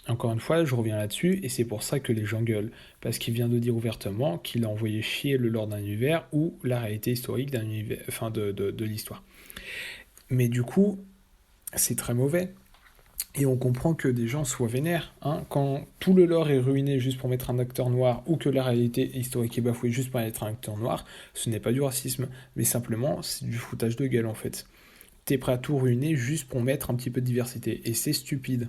Encore une fois, je reviens là-dessus, et c'est pour ça que les gens gueulent. Parce qu'il vient de dire ouvertement qu'il a envoyé chier le lore d'un univers ou la réalité historique d'un univers, enfin de l'histoire. Mais du coup, c'est très mauvais. Et on comprend que des gens soient vénères. Hein, quand tout le lore est ruiné juste pour mettre un acteur noir, ou que la réalité historique est bafouée juste pour mettre un acteur noir, ce n'est pas du racisme, mais simplement, c'est du foutage de gueule en fait. T'es prêt à tout ruiner juste pour mettre un petit peu de diversité, et c'est stupide.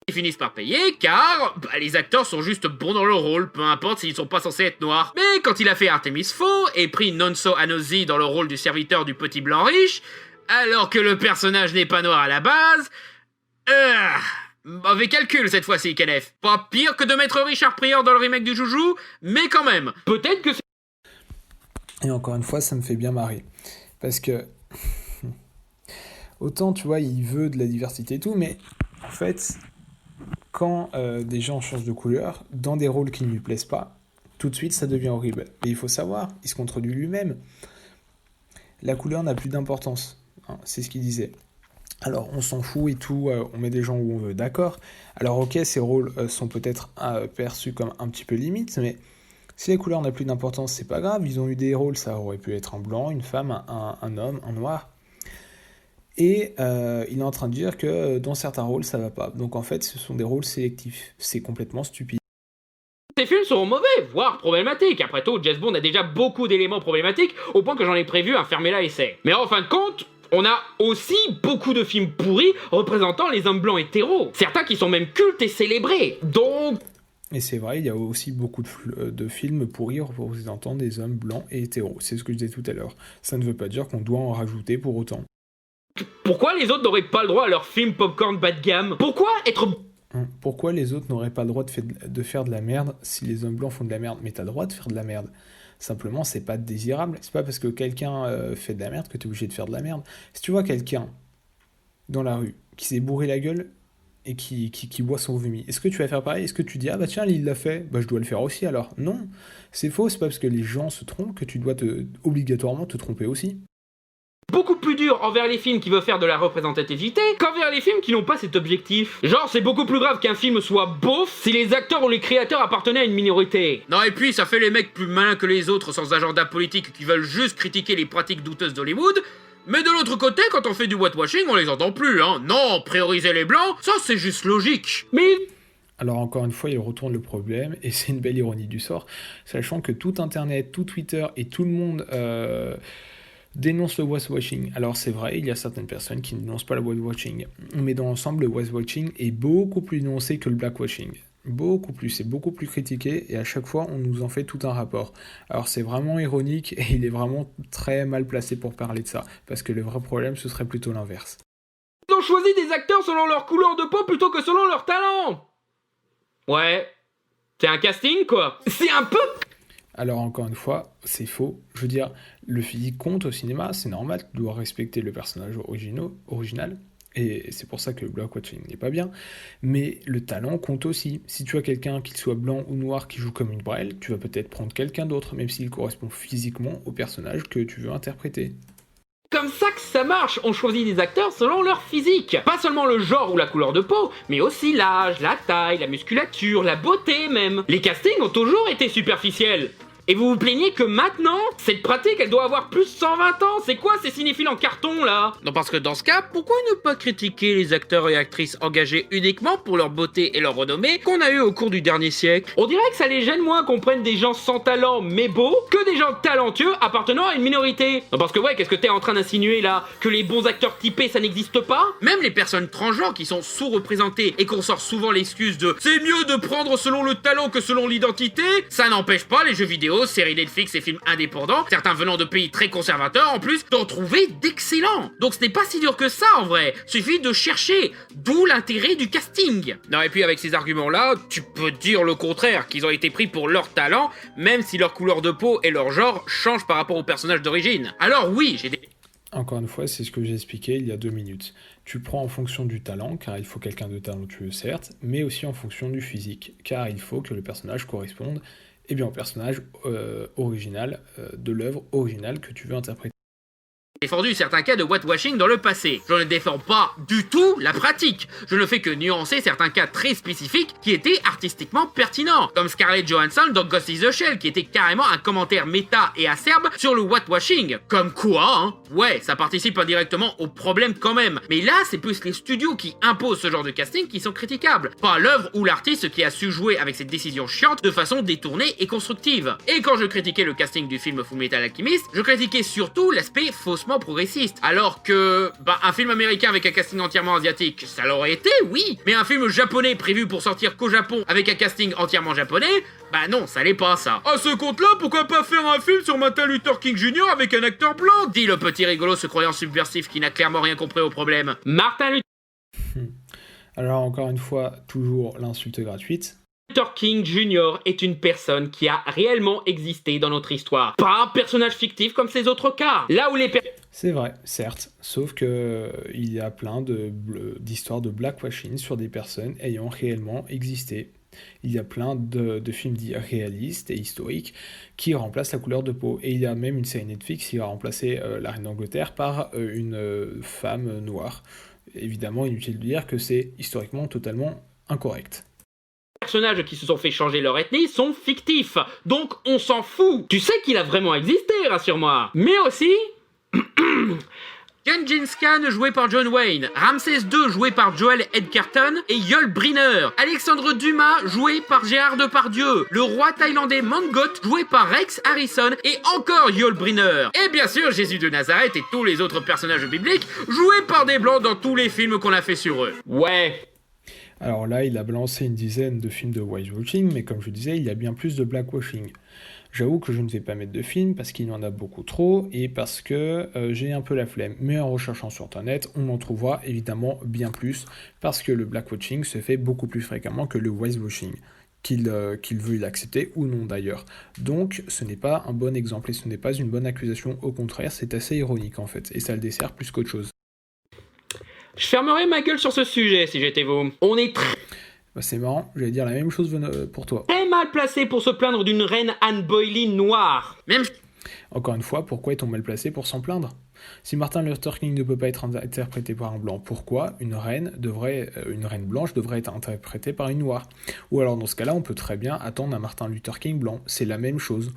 Ils finissent par payer car les acteurs sont juste bons dans leur rôle, peu importe s'ils sont pas censés être noirs. Mais quand il a fait Artemis Fowl et pris Nonso Anozie dans le rôle du serviteur du petit blanc riche, alors que le personnage n'est pas noir à la base... mauvais calcul cette fois-ci, Kenneth. Pas pire que de mettre Richard Pryor dans le remake du Joujou, mais quand même, peut-être que c'est... Et encore une fois, ça me fait bien marrer. Parce que... autant, tu vois, il veut de la diversité et tout, mais en fait... quand des gens changent de couleur, dans des rôles qui ne lui plaisent pas, tout de suite ça devient horrible. Et il faut savoir, il se contredit lui-même. La couleur n'a plus d'importance, hein, c'est ce qu'il disait. Alors on s'en fout et tout, on met des gens où on veut, d'accord. Alors ok, ces rôles sont peut-être perçus comme un petit peu limites, mais si la couleur n'a plus d'importance, c'est pas grave. Ils ont eu des rôles, ça aurait pu être un blanc, une femme, un homme, un noir. Et il est en train de dire que dans certains rôles, ça va pas. Donc en fait, ce sont des rôles sélectifs. C'est complètement stupide. Ces films sont mauvais, voire problématiques. Après tout, James Bond a déjà beaucoup d'éléments problématiques, au point que j'en ai prévu un Fermez-la essai. Mais en fin de compte, on a aussi beaucoup de films pourris représentant les hommes blancs hétéros. Certains qui sont même cultes et célébrés. Donc... Et c'est vrai, il y a aussi beaucoup de films pourris représentant des hommes blancs et hétéros. C'est ce que je disais tout à l'heure. Ça ne veut pas dire qu'on doit en rajouter pour autant. Pourquoi les autres n'auraient pas le droit à leur film popcorn bas de gamme? Pourquoi les autres n'auraient pas le droit de faire de la merde si les hommes blancs font de la merde? Mais t'as le droit de faire de la merde. Simplement, c'est pas désirable. C'est pas parce que quelqu'un fait de la merde que t'es obligé de faire de la merde. Si tu vois quelqu'un dans la rue qui s'est bourré la gueule et qui boit son vomi, est-ce que tu vas faire pareil? Est-ce que tu dis, ah bah tiens, il l'a fait, bah je dois le faire aussi alors? Non, c'est faux, c'est pas parce que les gens se trompent que tu dois obligatoirement te tromper aussi. Beaucoup plus dur envers les films qui veulent faire de la représentativité qu'envers les films qui n'ont pas cet objectif. Genre, c'est beaucoup plus grave qu'un film soit beauf si les acteurs ou les créateurs appartenaient à une minorité. Non, et puis ça fait les mecs plus malins que les autres sans agenda politique qui veulent juste critiquer les pratiques douteuses d'Hollywood. Mais de l'autre côté, quand on fait du whitewashing, on les entend plus, hein. Non, prioriser les blancs, ça c'est juste logique. Mais... Alors encore une fois, il retourne le problème, et c'est une belle ironie du sort, sachant que tout Internet, tout Twitter et tout le monde... dénonce le whitewashing. Alors c'est vrai, il y a certaines personnes qui ne dénoncent pas le whitewashing, mais dans l'ensemble, le whitewashing est beaucoup plus dénoncé que le blackwashing. Beaucoup plus, c'est beaucoup plus critiqué, et à chaque fois, on nous en fait tout un rapport. Alors c'est vraiment ironique, et il est vraiment très mal placé pour parler de ça, parce que le vrai problème, ce serait plutôt l'inverse. Ils ont choisi des acteurs selon leur couleur de peau plutôt que selon leur talent. Ouais, c'est un casting quoi. C'est un peu... Alors encore une fois, c'est faux. Je veux dire, le physique compte au cinéma, c'est normal, tu dois respecter le personnage original, et c'est pour ça que le blackwashing n'est pas bien, mais le talent compte aussi. Si tu as quelqu'un, qu'il soit blanc ou noir, qui joue comme une brêle, tu vas peut-être prendre quelqu'un d'autre, même s'il correspond physiquement au personnage que tu veux interpréter. Comme ça que ça marche, on choisit des acteurs selon leur physique. Pas seulement le genre ou la couleur de peau, mais aussi l'âge, la taille, la musculature, la beauté même. Les castings ont toujours été superficiels. Et vous vous plaignez que maintenant, cette pratique, elle doit avoir plus de 120 ans. C'est quoi ces cinéphiles en carton, là? Non, parce que dans ce cas, pourquoi ne pas critiquer les acteurs et actrices engagés uniquement pour leur beauté et leur renommée qu'on a eu au cours du dernier siècle? On dirait que ça les gêne moins qu'on prenne des gens sans talent mais beaux que des gens talentueux appartenant à une minorité. Non, parce que ouais, qu'est-ce que t'es en train d'insinuer, là? Que les bons acteurs typés, ça n'existe pas? Même les personnes transgenres qui sont sous-représentées et qu'on sort souvent l'excuse de « c'est mieux de prendre selon le talent que selon l'identité », ça n'empêche pas les jeux vidéo, séries Netflix et films indépendants, certains venant de pays très conservateurs en plus, d'en trouver d'excellents. Donc ce n'est pas si dur que ça en vrai, suffit de chercher, d'où l'intérêt du casting. Non, et puis avec ces arguments-là, tu peux dire le contraire, qu'ils ont été pris pour leur talent, même si leur couleur de peau et leur genre changent par rapport au personnage d'origine. Alors oui, j'ai des... Encore une fois, c'est ce que j'ai expliqué il y a 2 minutes. Tu prends en fonction du talent, car il faut quelqu'un de talentueux certes, mais aussi en fonction du physique, car il faut que le personnage corresponde au personnage original de l'œuvre originale que tu veux interpréter. défendu certains cas de whitewashing dans le passé. Je ne défends pas du tout la pratique. Je ne fais que nuancer certains cas très spécifiques qui étaient artistiquement pertinents, comme Scarlett Johansson dans Ghost in the Shell, qui était carrément un commentaire méta et acerbe sur le whitewashing. Comme quoi, hein? Ouais, ça participe indirectement au problème quand même. Mais là, c'est plus les studios qui imposent ce genre de casting qui sont critiquables, pas l'œuvre ou l'artiste qui a su jouer avec cette décision chiante de façon détournée et constructive. Et quand je critiquais le casting du film Fullmetal Alchemist, je critiquais surtout l'aspect faussement progressiste. Alors que, un film américain avec un casting entièrement asiatique, ça l'aurait été, oui. Mais un film japonais prévu pour sortir qu'au Japon avec un casting entièrement japonais, non, ça l'est pas, ça. À ce compte-là, pourquoi pas faire un film sur Martin Luther King Jr. avec un acteur blanc? Dit le petit rigolo se croyant subversif qui n'a clairement rien compris au problème. Martin Alors encore une fois, toujours l'insulte gratuite. Luther King Jr. est une personne qui a réellement existé dans notre histoire. Pas un personnage fictif comme ces autres cas. Là où les C'est vrai, certes, sauf que il y a plein d'histoires de blackwashing sur des personnes ayant réellement existé. Il y a plein de films dits réalistes et historiques qui remplacent la couleur de peau. Et il y a même une série Netflix qui va remplacer la reine d'Angleterre par une femme noire. Évidemment, inutile de dire que c'est historiquement totalement incorrect. personnages qui se sont fait changer leur ethnie sont fictifs. Donc on s'en fout. Tu sais qu'il a vraiment existé, rassure-moi. Mais aussi... Gengis Khan joué par John Wayne, Ramsès II joué par Joel Edgerton et Yul Brynner, Alexandre Dumas joué par Gérard Depardieu, le roi thaïlandais Mongot joué par Rex Harrison et encore Yul Brynner, et bien sûr Jésus de Nazareth et tous les autres personnages bibliques joués par des blancs dans tous les films qu'on a fait sur eux. Ouais. Alors là, il a balancé une dizaine de films de whitewashing, mais comme je disais, il y a bien plus de blackwashing. J'avoue que je ne vais pas mettre de films parce qu'il y en a beaucoup trop et parce que j'ai un peu la flemme. Mais en recherchant sur internet, on en trouvera évidemment bien plus parce que le blackwashing se fait beaucoup plus fréquemment que le whitewashing, qu'il veuille l'accepter ou non d'ailleurs. Donc ce n'est pas un bon exemple et ce n'est pas une bonne accusation, au contraire, c'est assez ironique en fait et ça le dessert plus qu'autre chose. Je fermerais ma gueule sur ce sujet si j'étais vous. On est C'est marrant, j'allais dire la même chose pour toi. très mal placé pour se plaindre d'une reine Anne Boleyn noire. Même... Encore une fois, pourquoi est-on mal placé pour s'en plaindre? Si Martin Luther King ne peut pas être interprété par un blanc, pourquoi une reine blanche devrait être interprétée par une noire? Ou alors dans ce cas-là, on peut très bien attendre un Martin Luther King blanc, c'est la même chose.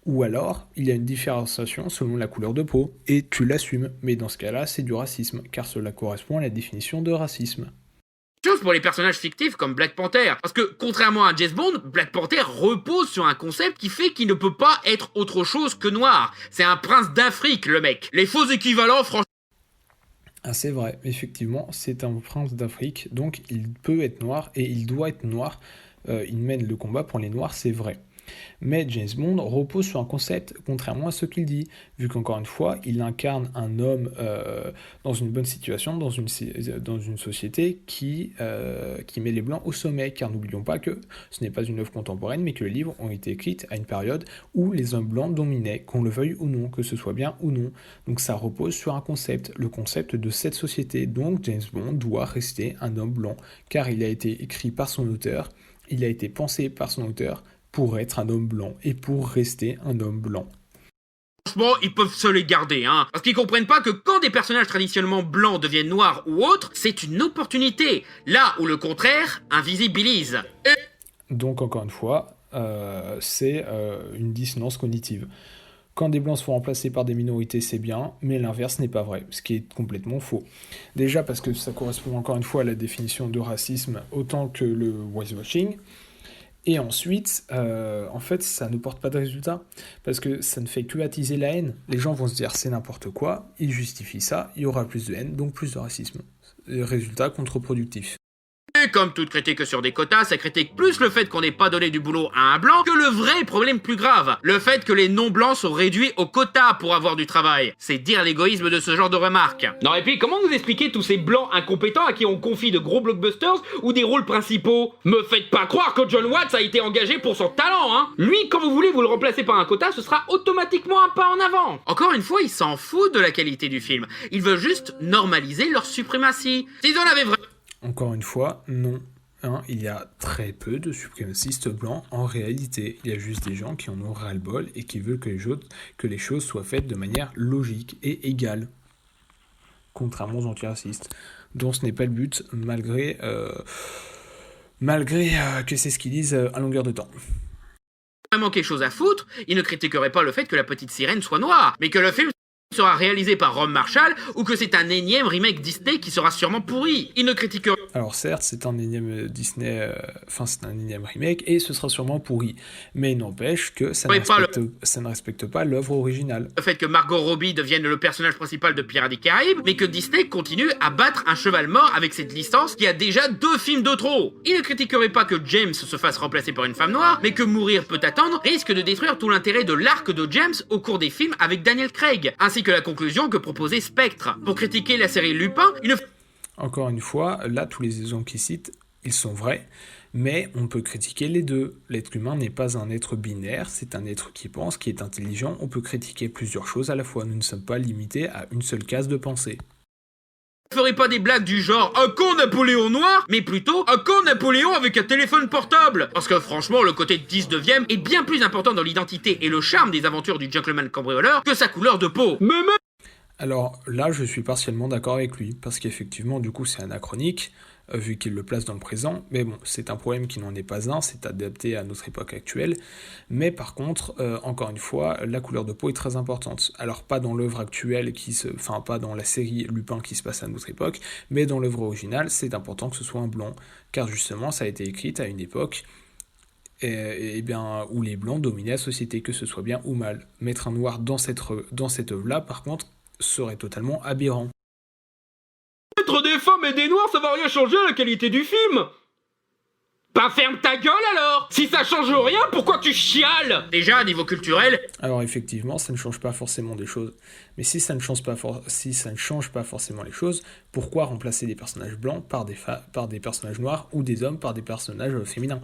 Ou alors, il y a une différenciation selon la couleur de peau, et tu l'assumes, mais dans ce cas-là, c'est du racisme, car cela correspond à la définition de racisme. Chose pour les personnages fictifs comme Black Panther. Parce que, contrairement à James Bond, Black Panther repose sur un concept qui fait qu'il ne peut pas être autre chose que noir. C'est un prince d'Afrique, le mec. Les faux équivalents, franchement... Ah, c'est vrai, effectivement, c'est un prince d'Afrique, donc il peut être noir, et il doit être noir. Il mène le combat pour les noirs, c'est vrai. Mais James Bond repose sur un concept, contrairement à ce qu'il dit, vu qu'encore une fois, il incarne un homme dans une bonne situation, dans une société qui met les Blancs au sommet, car n'oublions pas que ce n'est pas une œuvre contemporaine, mais que les livres ont été écrits à une période où les hommes blancs dominaient, qu'on le veuille ou non, que ce soit bien ou non. Donc ça repose sur un concept, le concept de cette société. Donc James Bond doit rester un homme blanc, car il a été écrit par son auteur, il a été pensé par son auteur, pour être un homme blanc et pour rester un homme blanc. Franchement, ils peuvent se les garder, hein. Parce qu'ils comprennent pas que quand des personnages traditionnellement blancs deviennent noirs ou autres, c'est une opportunité. Là où le contraire invisibilise. Donc encore une fois, c'est une dissonance cognitive. Quand des blancs sont remplacés par des minorités, c'est bien, mais l'inverse n'est pas vrai, ce qui est complètement faux. Déjà parce que ça correspond encore une fois à la définition de racisme autant que le whitewashing. Et ensuite, en fait, ça ne porte pas de résultat, parce que ça ne fait que attiser la haine. Les gens vont se dire c'est n'importe quoi, ils justifient ça, il y aura plus de haine, donc plus de racisme. Résultat contre-productif. Et comme toute critique sur des quotas, ça critique plus le fait qu'on n'ait pas donné du boulot à un blanc que le vrai problème plus grave, le fait que les non-blancs sont réduits au quota pour avoir du travail. C'est dire l'égoïsme de ce genre de remarques. Non et puis comment vous expliquez tous ces blancs incompétents à qui on confie de gros blockbusters ou des rôles principaux? Me faites pas croire que John Watts a été engagé pour son talent, hein. Lui, quand vous voulez vous le remplacer par un quota, ce sera automatiquement un pas en avant. Encore une fois, ils s'en foutent de la qualité du film. Ils veulent juste normaliser leur suprématie. S'ils en avaient vraiment... Encore une fois, non. Il y a très peu de suprémacistes blancs en réalité. Il y a juste des gens qui en ont ras-le-bol et qui veulent que les choses soient faites de manière logique et égale. Contrairement aux antiracistes. Dont ce n'est pas le but, malgré que c'est ce qu'ils disent à longueur de temps. Vraiment quelque chose à foutre, ils ne critiqueraient pas le fait que la petite sirène soit noire, mais que le film sera réalisé par Rob Marshall ou que c'est un énième remake Disney qui sera sûrement pourri. Ils ne critiqueraient... Alors certes, c'est un énième Disney, c'est un énième remake et ce sera sûrement pourri. Mais il n'empêche que ça ne respecte pas l'œuvre originale. Le fait que Margot Robbie devienne le personnage principal de Pirates des Caraïbes, mais que Disney continue à battre un cheval mort avec cette licence qui a déjà 2 films de trop. Ils ne critiqueraient pas que James se fasse remplacer par une femme noire, mais que mourir peut attendre risque de détruire tout l'intérêt de l'arc de James au cours des films avec Daniel Craig, ainsi que la conclusion que proposait Spectre. Pour critiquer la série Lupin, il ne... Encore une fois, là, tous les exemples qu'ils citent, ils sont vrais, mais on peut critiquer les deux. L'être humain n'est pas un être binaire, c'est un être qui pense, qui est intelligent, on peut critiquer plusieurs choses à la fois, nous ne sommes pas limités à une seule case de pensée. Je ne ferai pas des blagues du genre un con Napoléon noir, mais plutôt un con Napoléon avec un téléphone portable. Parce que franchement, le côté 19e est bien plus important dans l'identité et le charme des aventures du gentleman cambrioleur que sa couleur de peau. Alors là, je suis partiellement d'accord avec lui, parce qu'effectivement, du coup, c'est anachronique, vu qu'il le place dans le présent, mais bon, c'est un problème qui n'en est pas un, c'est adapté à notre époque actuelle, mais par contre, encore une fois, la couleur de peau est très importante. Alors pas dans l'œuvre actuelle, pas dans la série Lupin qui se passe à notre époque, mais dans l'œuvre originale, c'est important que ce soit un blanc, car justement, ça a été écrit à une époque où les blancs dominaient la société, que ce soit bien ou mal. Mettre un noir dans cette œuvre-là, par contre, serait totalement aberrant. Mettre des femmes et des noirs, ça va rien changer à la qualité du film. Bah ferme ta gueule alors. Si ça change rien, pourquoi tu chiales? Déjà, à niveau culturel... Alors effectivement, ça ne change pas forcément des choses. Mais si ça ne change pas forcément les choses, pourquoi remplacer des personnages blancs par des personnages noirs ou des hommes par des personnages féminins?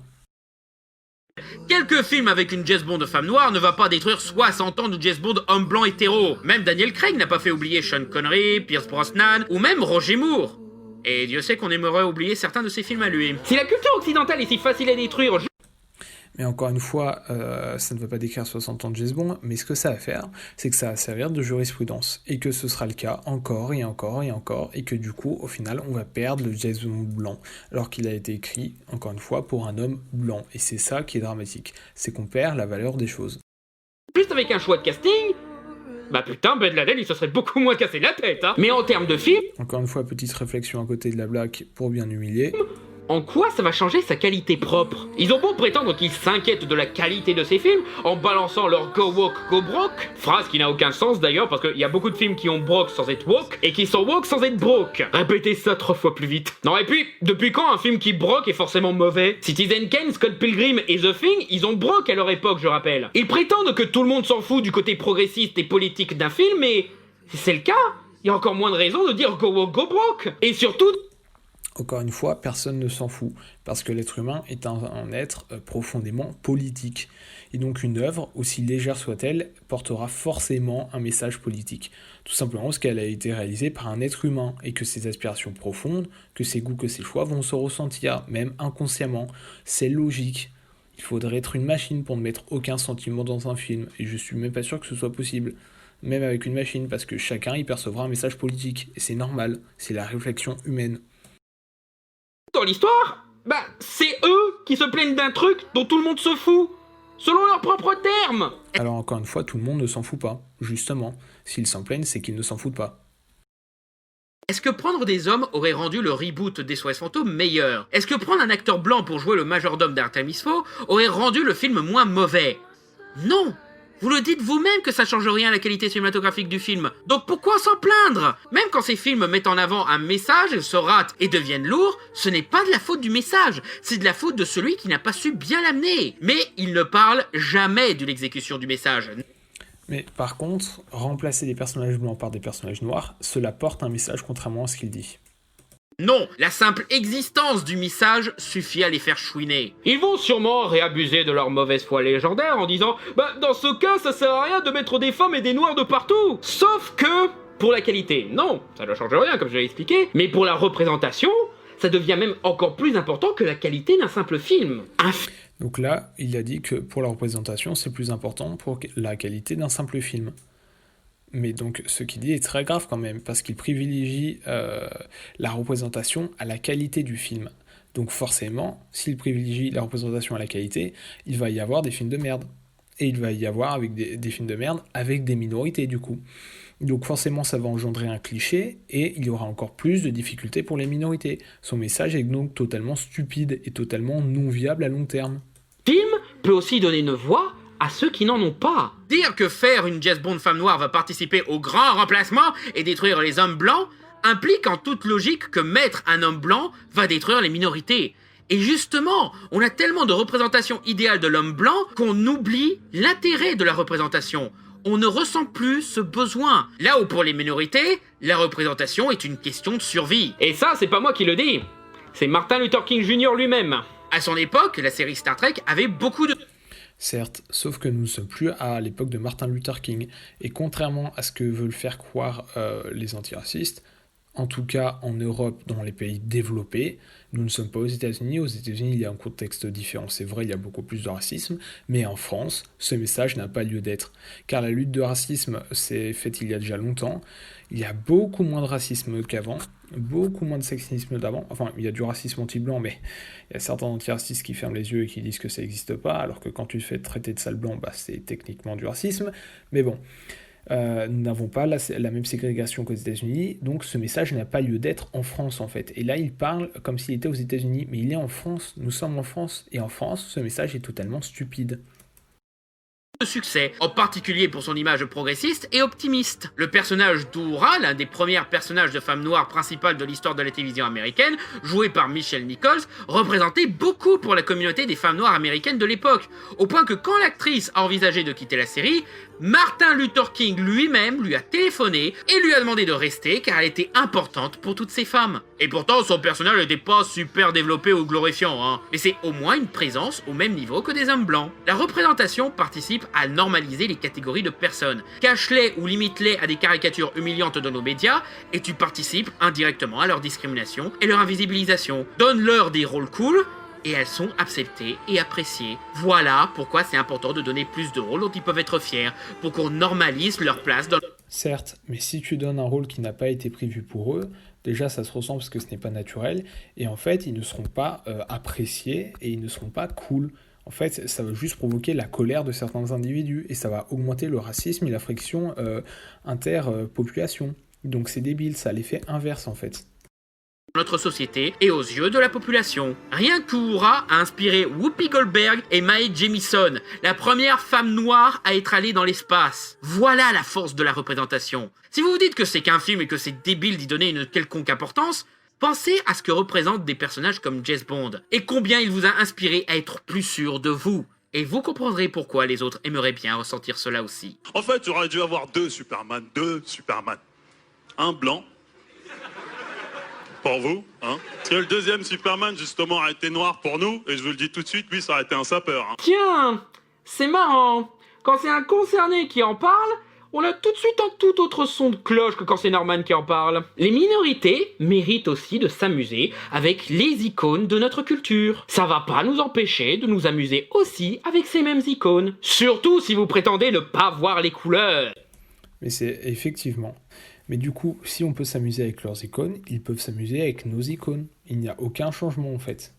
Quelques films avec une James Bond de femme noire ne va pas détruire 60 ans de James Bond homme blanc hétéro. Même Daniel Craig n'a pas fait oublier Sean Connery, Pierce Brosnan ou même Roger Moore. Et Dieu sait qu'on aimerait oublier certains de ses films à lui. Si la culture occidentale est si facile à détruire... Mais encore une fois, ça ne va pas décrire 60 ans de James Bond, mais ce que ça va faire, c'est que ça va servir de jurisprudence, et que ce sera le cas encore et encore et encore, et que du coup, au final, on va perdre le James Bond blanc, alors qu'il a été écrit, encore une fois, pour un homme blanc, et c'est ça qui est dramatique, c'est qu'on perd la valeur des choses. Juste avec un choix de casting, bah putain, Ben Laden, il se serait beaucoup moins cassé la tête, hein. Mais en termes de film... Encore une fois, petite réflexion à côté de la blague pour bien humilier. en quoi ça va changer sa qualité propre? Ils ont beau prétendre qu'ils s'inquiètent de la qualité de ces films en balançant leur Go Woke, Go Broke, phrase qui n'a aucun sens d'ailleurs parce qu'il y a beaucoup de films qui ont broke sans être woke et qui sont woke sans être broke. Répétez ça 3 fois plus vite. Non et puis, depuis quand un film qui broke est forcément mauvais? Citizen Kane, Scott Pilgrim et The Thing, ils ont broke à leur époque, je rappelle. Ils prétendent que tout le monde s'en fout du côté progressiste et politique d'un film, mais si c'est le cas, il y a encore moins de raisons de dire Go Woke, Go Broke. Et surtout... Encore une fois, personne ne s'en fout, parce que l'être humain est un être profondément politique. Et donc une œuvre, aussi légère soit-elle, portera forcément un message politique. Tout simplement parce qu'elle a été réalisée par un être humain, et que ses aspirations profondes, que ses goûts, que ses choix vont se ressentir, même inconsciemment. C'est logique. Il faudrait être une machine pour ne mettre aucun sentiment dans un film, et je suis même pas sûr que ce soit possible. Même avec une machine, parce que chacun y percevra un message politique, et c'est normal, c'est la réflexion humaine. Dans l'histoire, c'est eux qui se plaignent d'un truc dont tout le monde se fout, selon leurs propres termes. Alors encore une fois, tout le monde ne s'en fout pas, justement. S'ils s'en plaignent, c'est qu'ils ne s'en foutent pas. Est-ce que prendre des hommes aurait rendu le reboot des SOS Fantômes meilleur? Est-ce que prendre un acteur blanc pour jouer le majordome d'Artemis Fowl aurait rendu le film moins mauvais? Non! Vous le dites vous-même que ça change rien à la qualité cinématographique du film. Donc pourquoi s'en plaindre? Même quand ces films mettent en avant un message, se ratent et deviennent lourds, ce n'est pas de la faute du message, c'est de la faute de celui qui n'a pas su bien l'amener. Mais il ne parle jamais de l'exécution du message. Mais par contre, remplacer des personnages blancs par des personnages noirs, cela porte un message contrairement à ce qu'il dit. Non, la simple existence du message suffit à les faire chouiner. Ils vont sûrement réabuser de leur mauvaise foi légendaire en disant « dans ce cas, ça sert à rien de mettre des femmes et des noirs de partout !» Sauf que, pour la qualité, non, ça ne change rien comme je l'ai expliqué, mais pour la représentation, ça devient même encore plus important que la qualité d'un simple film. Donc là, il a dit que pour la représentation, c'est plus important pour la qualité d'un simple film. Mais donc, ce qu'il dit est très grave quand même, parce qu'il privilégie la représentation à la qualité du film. Donc forcément, s'il privilégie la représentation à la qualité, il va y avoir des films de merde. Et il va y avoir avec des films de merde avec des minorités, du coup. Donc forcément, ça va engendrer un cliché, et il y aura encore plus de difficultés pour les minorités. Son message est donc totalement stupide et totalement non viable à long terme. Film peut aussi donner une voix à ceux qui n'en ont pas. Dire que faire une James Bond femme noire va participer au grand remplacement et détruire les hommes blancs implique en toute logique que mettre un homme blanc va détruire les minorités. Et justement, on a tellement de représentation idéale de l'homme blanc qu'on oublie l'intérêt de la représentation. On ne ressent plus ce besoin. Là où pour les minorités, la représentation est une question de survie. Et ça, c'est pas moi qui le dis. C'est Martin Luther King Jr. lui-même. À son époque, la série Star Trek avait beaucoup de... Certes, sauf que nous ne sommes plus à l'époque de Martin Luther King, et contrairement à ce que veulent faire croire les antiracistes, en tout cas en Europe, dans les pays développés, nous ne sommes pas aux États-Unis. Aux États-Unis, il y a un contexte différent, c'est vrai, il y a beaucoup plus de racisme, mais en France, ce message n'a pas lieu d'être, car la lutte de racisme s'est faite il y a déjà longtemps. Il y a beaucoup moins de racisme qu'avant, beaucoup moins de sexisme d'avant. Enfin, il y a du racisme anti-blanc, mais il y a certains antiracistes qui ferment les yeux et qui disent que ça n'existe pas, alors que quand tu te fais traiter de sale blanc, c'est techniquement du racisme. Mais bon, nous n'avons pas la même ségrégation qu'aux États-Unis, donc ce message n'a pas lieu d'être en France en fait. Et là, il parle comme s'il était aux États-Unis, mais il est en France, nous sommes en France, et en France, ce message est totalement stupide. Succès, en particulier pour son image progressiste et optimiste. Le personnage d'Oura, l'un des premiers personnages de femme noire principale de l'histoire de la télévision américaine, joué par Michelle Nichols, représentait beaucoup pour la communauté des femmes noires américaines de l'époque, au point que quand l'actrice a envisagé de quitter la série, Martin Luther King lui-même lui a téléphoné et lui a demandé de rester car elle était importante pour toutes ces femmes. Et pourtant, son personnage n'était pas super développé ou glorifiant, mais c'est au moins une présence au même niveau que des hommes blancs. La représentation participe à normaliser les catégories de personnes. Cache-les ou limite-les à des caricatures humiliantes de nos médias et tu participes indirectement à leur discrimination et leur invisibilisation. Donne-leur des rôles cool et elles sont acceptées et appréciées. Voilà pourquoi c'est important de donner plus de rôles dont ils peuvent être fiers, pour qu'on normalise leur place dans... Certes, mais si tu donnes un rôle qui n'a pas été prévu pour eux, déjà ça se ressent parce que ce n'est pas naturel, et en fait ils ne seront pas appréciés et ils ne seront pas cool. En fait, ça va juste provoquer la colère de certains individus, et ça va augmenter le racisme et la friction interpopulation. Donc c'est débile, ça a l'effet inverse en fait. notre société et aux yeux de la population. Rien qu'Oura a inspiré Whoopi Goldberg et Mae Jemison, la première femme noire à être allée dans l'espace. Voilà la force de la représentation. Si vous vous dites que c'est qu'un film et que c'est débile d'y donner une quelconque importance, pensez à ce que représentent des personnages comme James Bond et combien il vous a inspiré à être plus sûr de vous. Et vous comprendrez pourquoi les autres aimeraient bien ressentir cela aussi. En fait, j'aurais dû avoir deux Superman. Un blanc. Pour vous, hein. Parce que le deuxième Superman, justement, a été noir pour nous. Et je vous le dis tout de suite, lui, ça aurait été un sapeur. Hein. Tiens, c'est marrant. Quand c'est un concerné qui en parle, on a tout de suite un tout autre son de cloche que quand c'est Norman qui en parle. Les minorités méritent aussi de s'amuser avec les icônes de notre culture. Ça va pas nous empêcher de nous amuser aussi avec ces mêmes icônes. Surtout si vous prétendez ne pas voir les couleurs. Mais c'est effectivement. Mais du coup, si on peut s'amuser avec leurs icônes, ils peuvent s'amuser avec nos icônes. Il n'y a aucun changement en fait.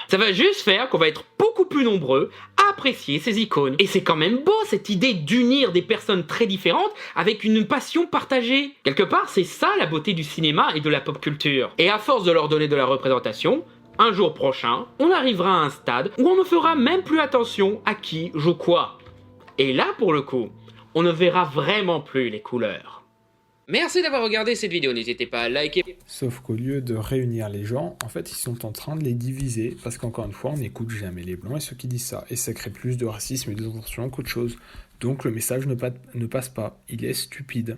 Ça va juste faire qu'on va être beaucoup plus nombreux à apprécier ces icônes. Et c'est quand même beau cette idée d'unir des personnes très différentes avec une passion partagée. Quelque part, c'est ça la beauté du cinéma et de la pop culture. Et à force de leur donner de la représentation, un jour prochain, on arrivera à un stade où on ne fera même plus attention à qui joue quoi. Et là, pour le coup, on ne verra vraiment plus les couleurs. Merci d'avoir regardé cette vidéo, n'hésitez pas à liker. Sauf qu'au lieu de réunir les gens, en fait, ils sont en train de les diviser, parce qu'encore une fois, on n'écoute jamais les blancs et ceux qui disent ça, et ça crée plus de racisme et de tension qu'autre chose. Donc le message ne passe pas, il est stupide.